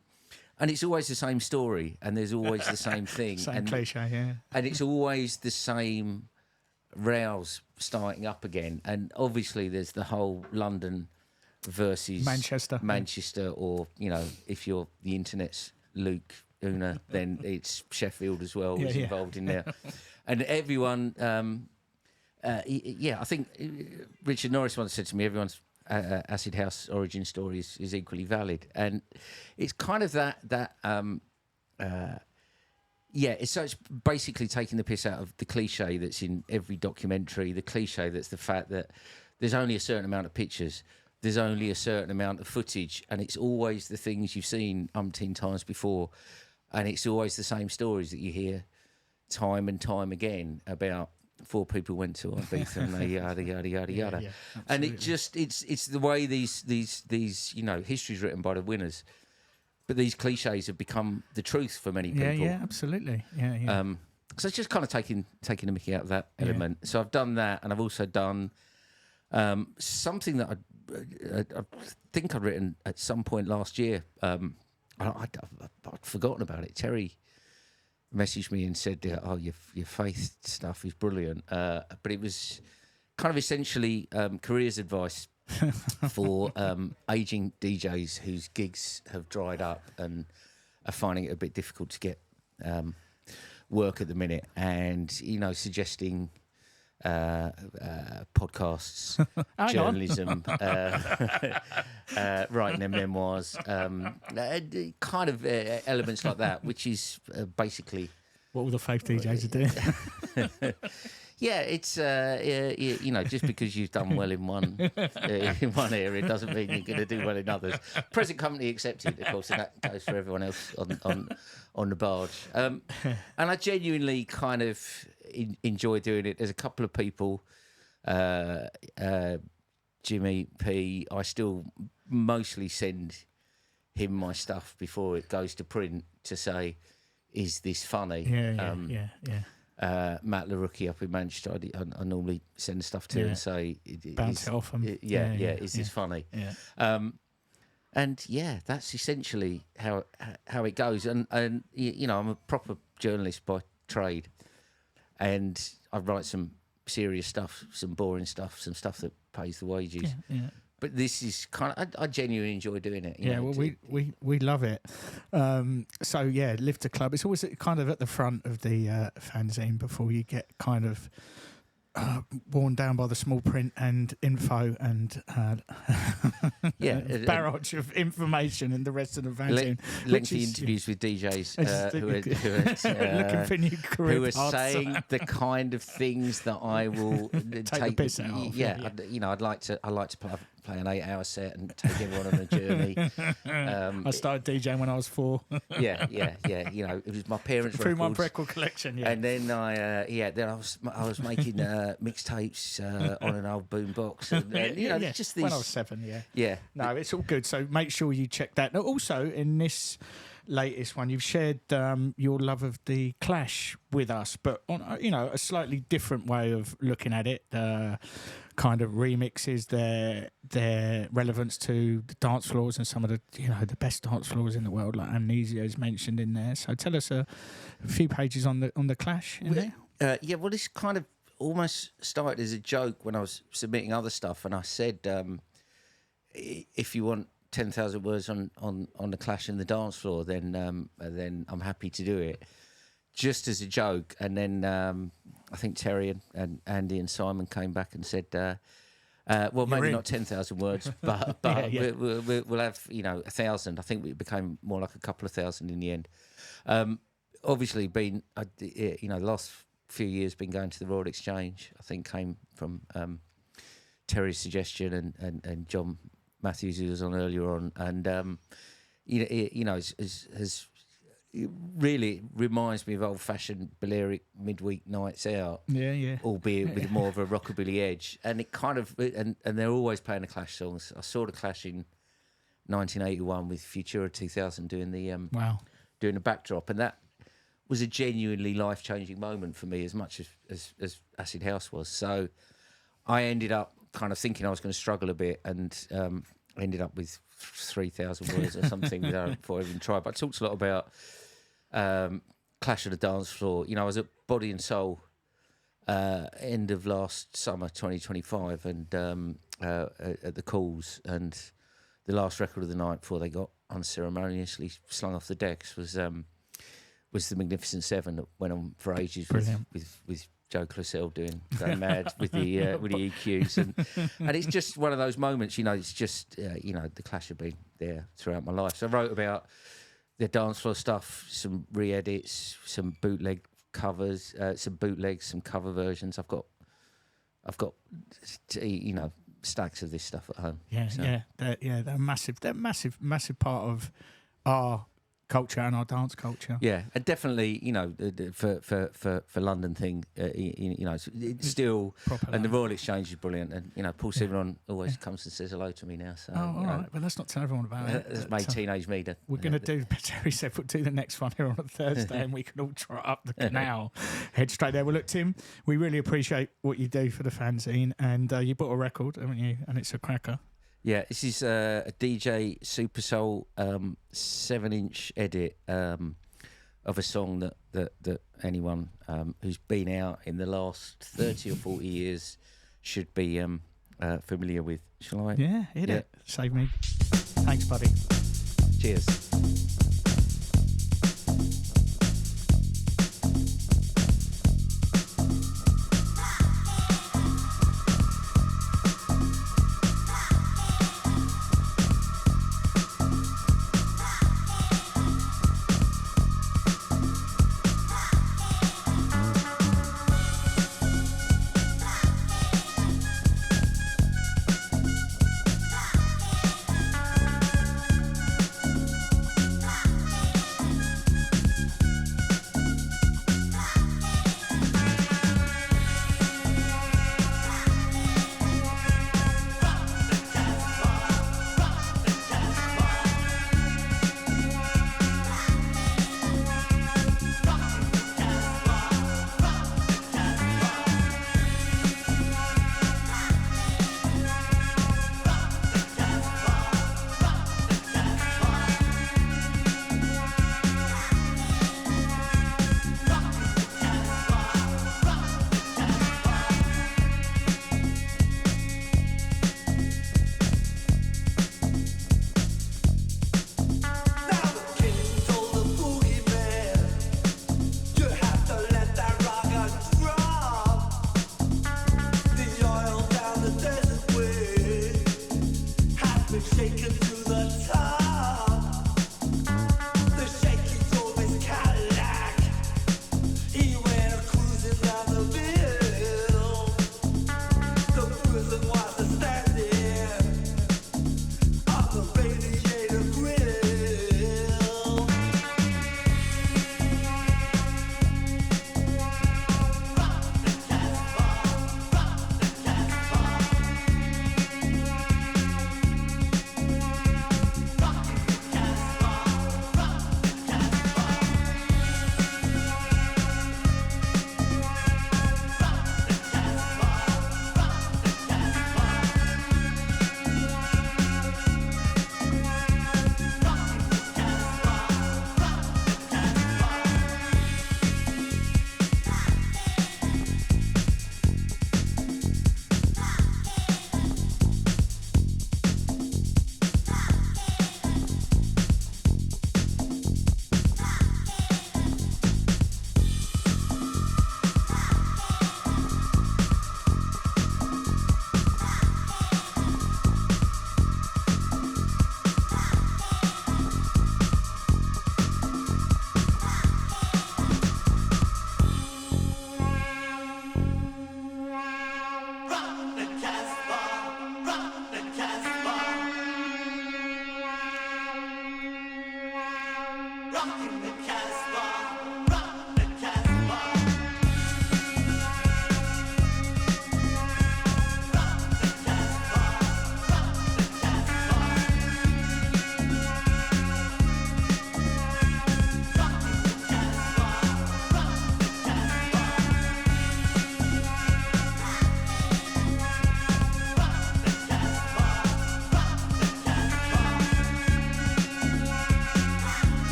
Speaker 11: and it's always the same story, and there's always the same thing,
Speaker 1: same cliche, yeah,
Speaker 11: and it's always the same rows starting up again, and obviously there's the whole London versus Manchester, or if you're the internet's Luke Una, then it's Sheffield as well who's involved in there. And everyone, I think Richard Norris once said to me, everyone's Acid House origin story is equally valid. And it's kind of it's basically taking the piss out of the cliche that's in every documentary, the cliche that's the fact that there's only a certain amount of pictures, there's only a certain amount of footage, and it's always the things you've seen umpteen times before. And it's always the same stories that you hear time and time again about 4 people went to Ibiza and they yada yada yada yada.
Speaker 1: Yeah,
Speaker 11: and it's the way these history's written by the winners, but these cliches have become the truth for many people.
Speaker 1: Yeah, absolutely. Yeah.
Speaker 11: So it's just kind of taking the mickey out of that element. Yeah. So I've done that, and I've also done something that I think I'd written at some point last year. I'd forgotten about it. Terry messaged me and said, "Oh, your Faith stuff is brilliant," but it was kind of essentially careers advice for aging DJs whose gigs have dried up and are finding it a bit difficult to get work at the minute, and suggesting podcasts, journalism, writing their memoirs, kind of elements like that, which is basically
Speaker 1: what all the Faith DJs are doing.
Speaker 11: Yeah, it's just because you've done well in one area doesn't mean you're going to do well in others. Present company accepted, of course, and that goes for everyone else on the barge. And I genuinely kind of enjoy doing it. There's a couple of people, Jimmy P. I still mostly send him my stuff before it goes to print to say, "Is this funny?"
Speaker 1: Yeah.
Speaker 11: Matt LaRookie up in Manchester, I normally send stuff to and say,
Speaker 1: bounce it off him.
Speaker 11: Is this funny?
Speaker 1: Yeah.
Speaker 11: And yeah, that's essentially how it goes. And you know, I'm a proper journalist by trade, and I write some serious stuff, some boring stuff, some stuff that pays the wages.
Speaker 1: Yeah.
Speaker 11: But this is kind of, I genuinely enjoy doing it.
Speaker 1: Yeah, well, we love it. So yeah, Live to Club. It's always kind of at the front of the fanzine before you get kind of worn down by the small print and info and barrage of information in the rest of the fanzine.
Speaker 11: Lengthy interviews with DJs who are saying the kind of things that I will take
Speaker 1: the piss out of.
Speaker 11: Yeah, you know, I'd like to play an 8-hour set and take everyone on a journey.
Speaker 1: I started DJing when I was 4.
Speaker 11: yeah. You know, it was my parents'
Speaker 1: through
Speaker 11: records.
Speaker 1: my record collection. Yeah,
Speaker 11: and then I was making mixtapes on an old boombox. And you know, just these.
Speaker 1: When I was 7. Yeah.
Speaker 11: Yeah.
Speaker 1: No, it's all good. So make sure you check that. Now, also in this latest one, you've shared your love of the Clash with us, but on a slightly different way of looking at it. Kind of remixes their relevance to the dance floors and some of the the best dance floors in the world, like Amnesia is mentioned in there. So tell us a few pages on the Clash in there.
Speaker 11: Well, this kind of almost started as a joke when I was submitting other stuff, and I said, if you want 10,000 words on the Clash and the dance floor, then I'm happy to do it, just as a joke. And then I think Terry and Andy and Simon came back and said, well, maybe not 10,000 words, but we'll have 1,000. I think it became more like a couple of thousand in the end. Obviously, the last few years been going to the Royal Exchange. I think came from Terry's suggestion and John Matthews, who was on earlier on, and it really reminds me of old-fashioned Balearic midweek nights out.
Speaker 1: Yeah.
Speaker 11: Albeit with more of a rockabilly edge, and it kind of and they're always playing the Clash songs. I saw the Clash in 1981 with Futura 2000 doing the backdrop, and that was a genuinely life-changing moment for me, as much as Acid House was. So I ended up kind of thinking I was going to struggle a bit, and ended up with 3,000 words or something before I even tried. But I talked a lot about Clash of the Dance Floor. You know, I was at Body and Soul end of last summer, 2025, and at the Calls, and the last record of the night before they got unceremoniously slung off the decks was the Magnificent Seven that went on for ages with Joe Clouseau going mad with the EQs, and it's just one of those moments. It's just the Clash have been there throughout my life. So I wrote about the dance floor stuff, some re-edits, some bootleg covers, some bootlegs, some cover versions. I've got stacks of this stuff at home.
Speaker 1: They're massive. They're massive part of our culture and our dance culture.
Speaker 11: Yeah, and definitely, for London thing, it's still
Speaker 1: proper
Speaker 11: and the Royal Exchange is brilliant, and Paul Simon always comes and says hello to me now. So
Speaker 1: all right, but let's not tell everyone about it.
Speaker 11: It's made teenage me.
Speaker 1: We're going to do. Terry said we'll do the next one here on a Thursday, and we can all trot up the canal, head straight there. Well, look, Tim, we really appreciate what you do for the fanzine, and you bought a record, haven't you? And it's a cracker.
Speaker 11: Yeah, this is a DJ Super Soul 7-inch edit of a song that anyone who's been out in the last 30 or 40 years should be familiar with. Shall I?
Speaker 1: Yeah, hit it. Save me. Thanks, buddy.
Speaker 11: Cheers.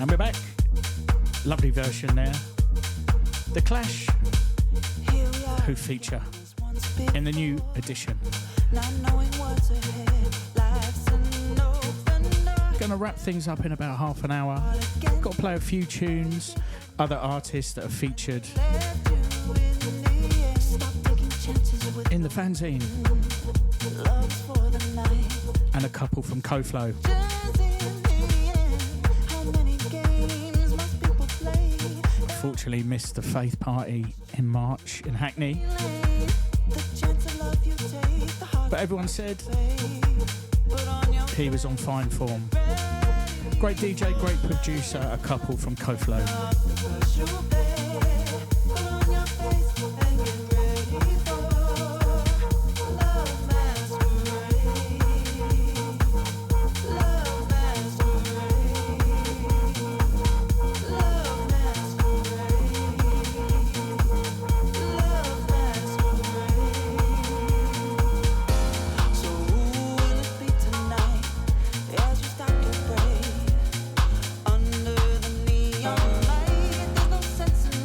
Speaker 1: And we're back. Lovely version there. The Clash, who feature in the new edition. Gonna wrap things up in about half an hour. Got to play a few tunes, other artists that are featured in the fanzine, and a couple from CoFlow. Unfortunately missed the Faith party in March in Hackney, but everyone said he was on fine form. Great DJ, great producer, a couple from CoFlow.
Speaker 12: Under the neon light, there's no sense in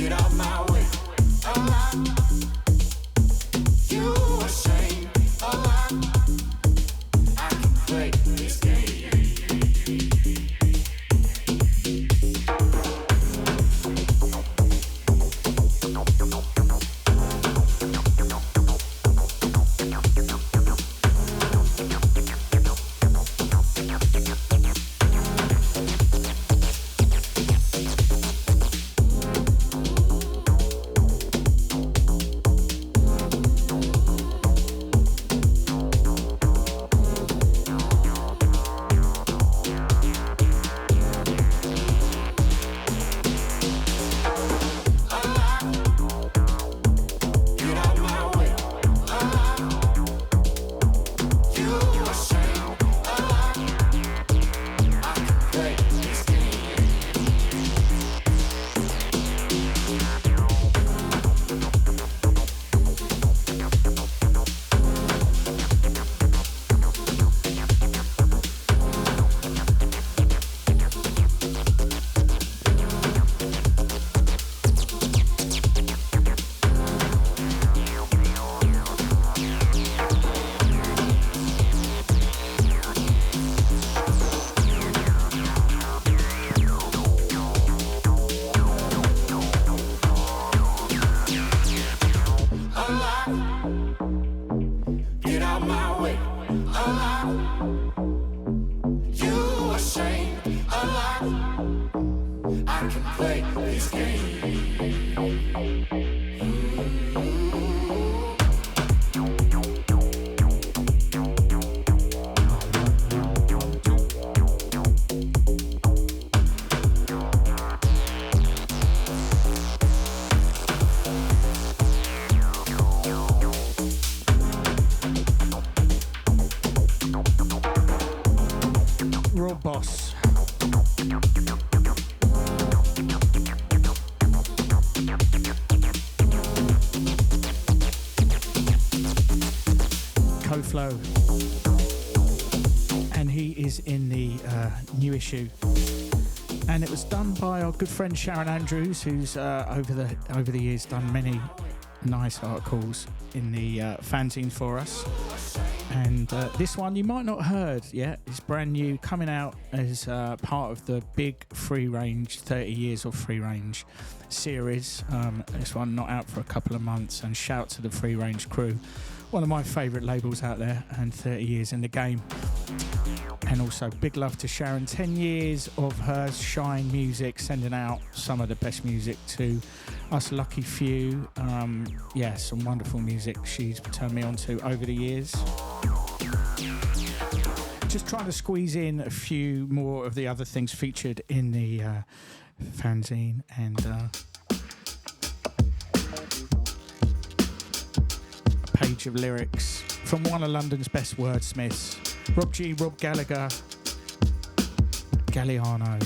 Speaker 6: Get out my way. You are saying a lot. I can play this game.
Speaker 1: Boss. Co-Flow, and he is in the new issue, and it was done by our good friend Sharon Andrews, who's over the years done many nice articles in the fanzines for us. And this one you might not have heard yet. It's brand new, coming out as part of the big free range 30 years of free range series. This one not out for a couple of months, and shout to the free range crew, one of my favourite labels out there, and 30 years in the game. And also big love to Sharon, 10 years of her shine music, sending out some of the best music to us lucky few. Some wonderful music she's turned me on to over the years. Just trying to squeeze in a few more of the other things featured in the fanzine, and a page of lyrics from one of London's best wordsmiths, Rob G. Rob Gallagher, Galliano.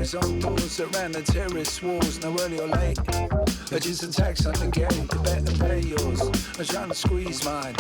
Speaker 12: On doors around the terrace walls, no early or late. Just a tax on the gate, the better pay yours. I'm trying to squeeze mine.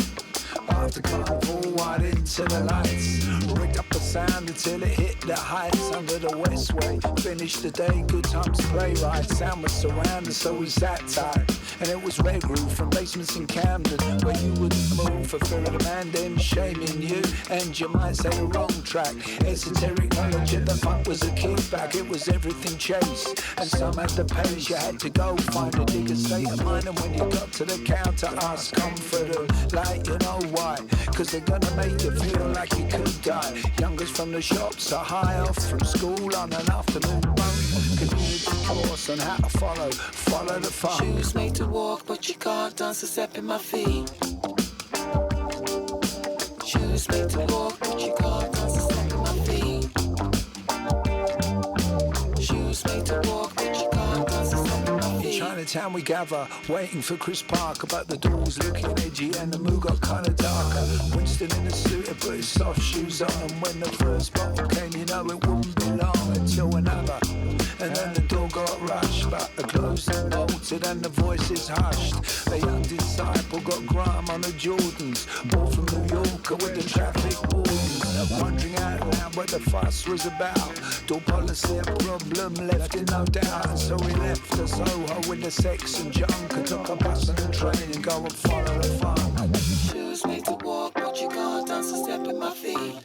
Speaker 12: After carnival, wide into the lights. Rigged up the sound until it hit the heights under the Westway. Finished the day, good times to play right. Sound was surrounded, so we sat tight. And it was red roof from basements in Camden, where you wouldn't move for fear of the man then shaming you. And you might say the wrong track. Esoteric knowledge of the funk was a kickback. It was everything chase. And some had the pace, you had to go find a digger state of mind. And when you got to the counter, ask comfort them. Like, you know why? Cause they're gonna make you feel like you could die. Youngest from the shops are high off from school on an afternoon bunk. Community course on how to follow the fun.
Speaker 6: Shoes made to walk, but you can't dance a step in my feet. Shoes made to walk, but you can't dance a step in my feet. Shoes made to walk, but you can't dance a step in my feet.
Speaker 12: Trying to town we gather, waiting for Chris Parker, but the door was looking edgy and the mood got kinda darker. Winston in a suit had put his soft shoes on, and when the first bottle came, you know it wouldn't be long until another. And then the door got rushed, but the closed and bolted and the voices hushed. A young disciple got grime on the Jordans, bought from New Yorker with the traffic wardens. Wondering out loud what the fuss was about. Door policy a problem, left in no doubt. And so we left for Soho with the sex and junk, and took a bus and a train and go and follow the fun.
Speaker 6: Choose me to walk, but you can't dance a step in my feet.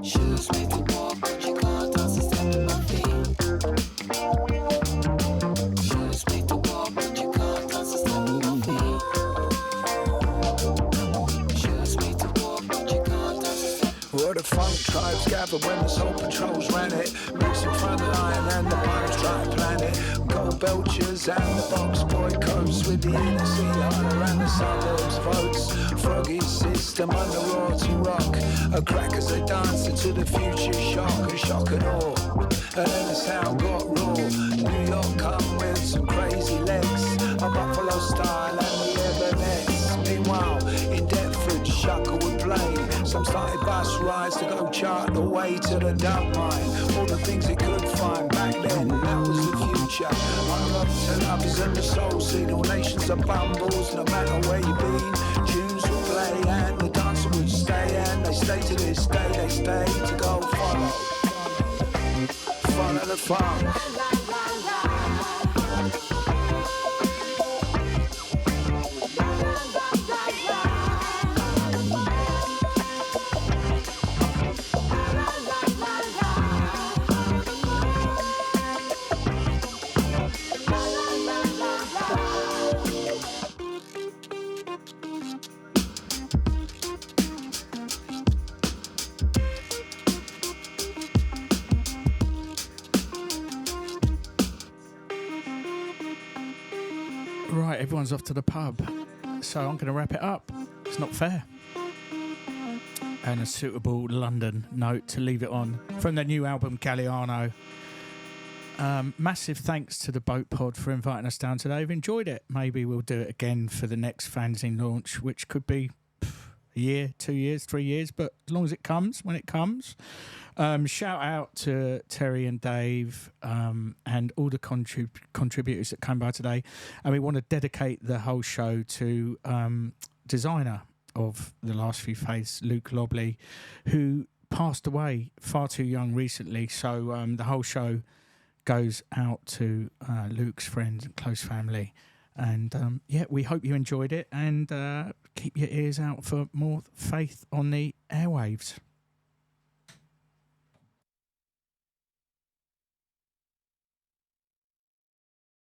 Speaker 6: Choose me to walk, but you can't dance a step in my feet. Choose me to walk, but you can't dance a step in my feet. Choose me to walk, but you can't dance a step.
Speaker 12: Well, the funk tribes gathered when the soul patrols ran it. Roots in front line and the pirates try to plan it. Gold belchers and the box boy coast with the inner sea all around the suburbs votes. Froggy system under royalty rock. A crackers they dancing to the future shock and awe. And then the sound got raw. New York come with some crazy legs. A Buffalo style and the Evernettes. Meanwhile, in Deptford, Shuckle would play. Some started bus rides to go chart the way to the dump mine. All the things they could find back then, that was the future. I love to lovers and the soul scene. All nations are bumbles, no matter where you've been. Tunes would play and the dancer would stay. And they stay to this day, they stay to go follow the fun.
Speaker 1: Right, everyone's off to the pub, so I'm going to wrap it up. It's not fair. And a suitable London note to leave it on from the new album Galliano. Massive thanks to the Boat Pod for inviting us down today. I've enjoyed it. Maybe we'll do it again for the next fanzine launch, which could be a year, 2 years, 3 years, but as long as it comes, when it comes. Shout out to Terry and Dave and all the contributors that came by today. And we want to dedicate the whole show to designer of the last few faiths, Luke Lobley, who passed away far too young recently. So the whole show goes out to Luke's friends and close family. And yeah, we hope you enjoyed it, and keep your ears out for more Faith on the airwaves.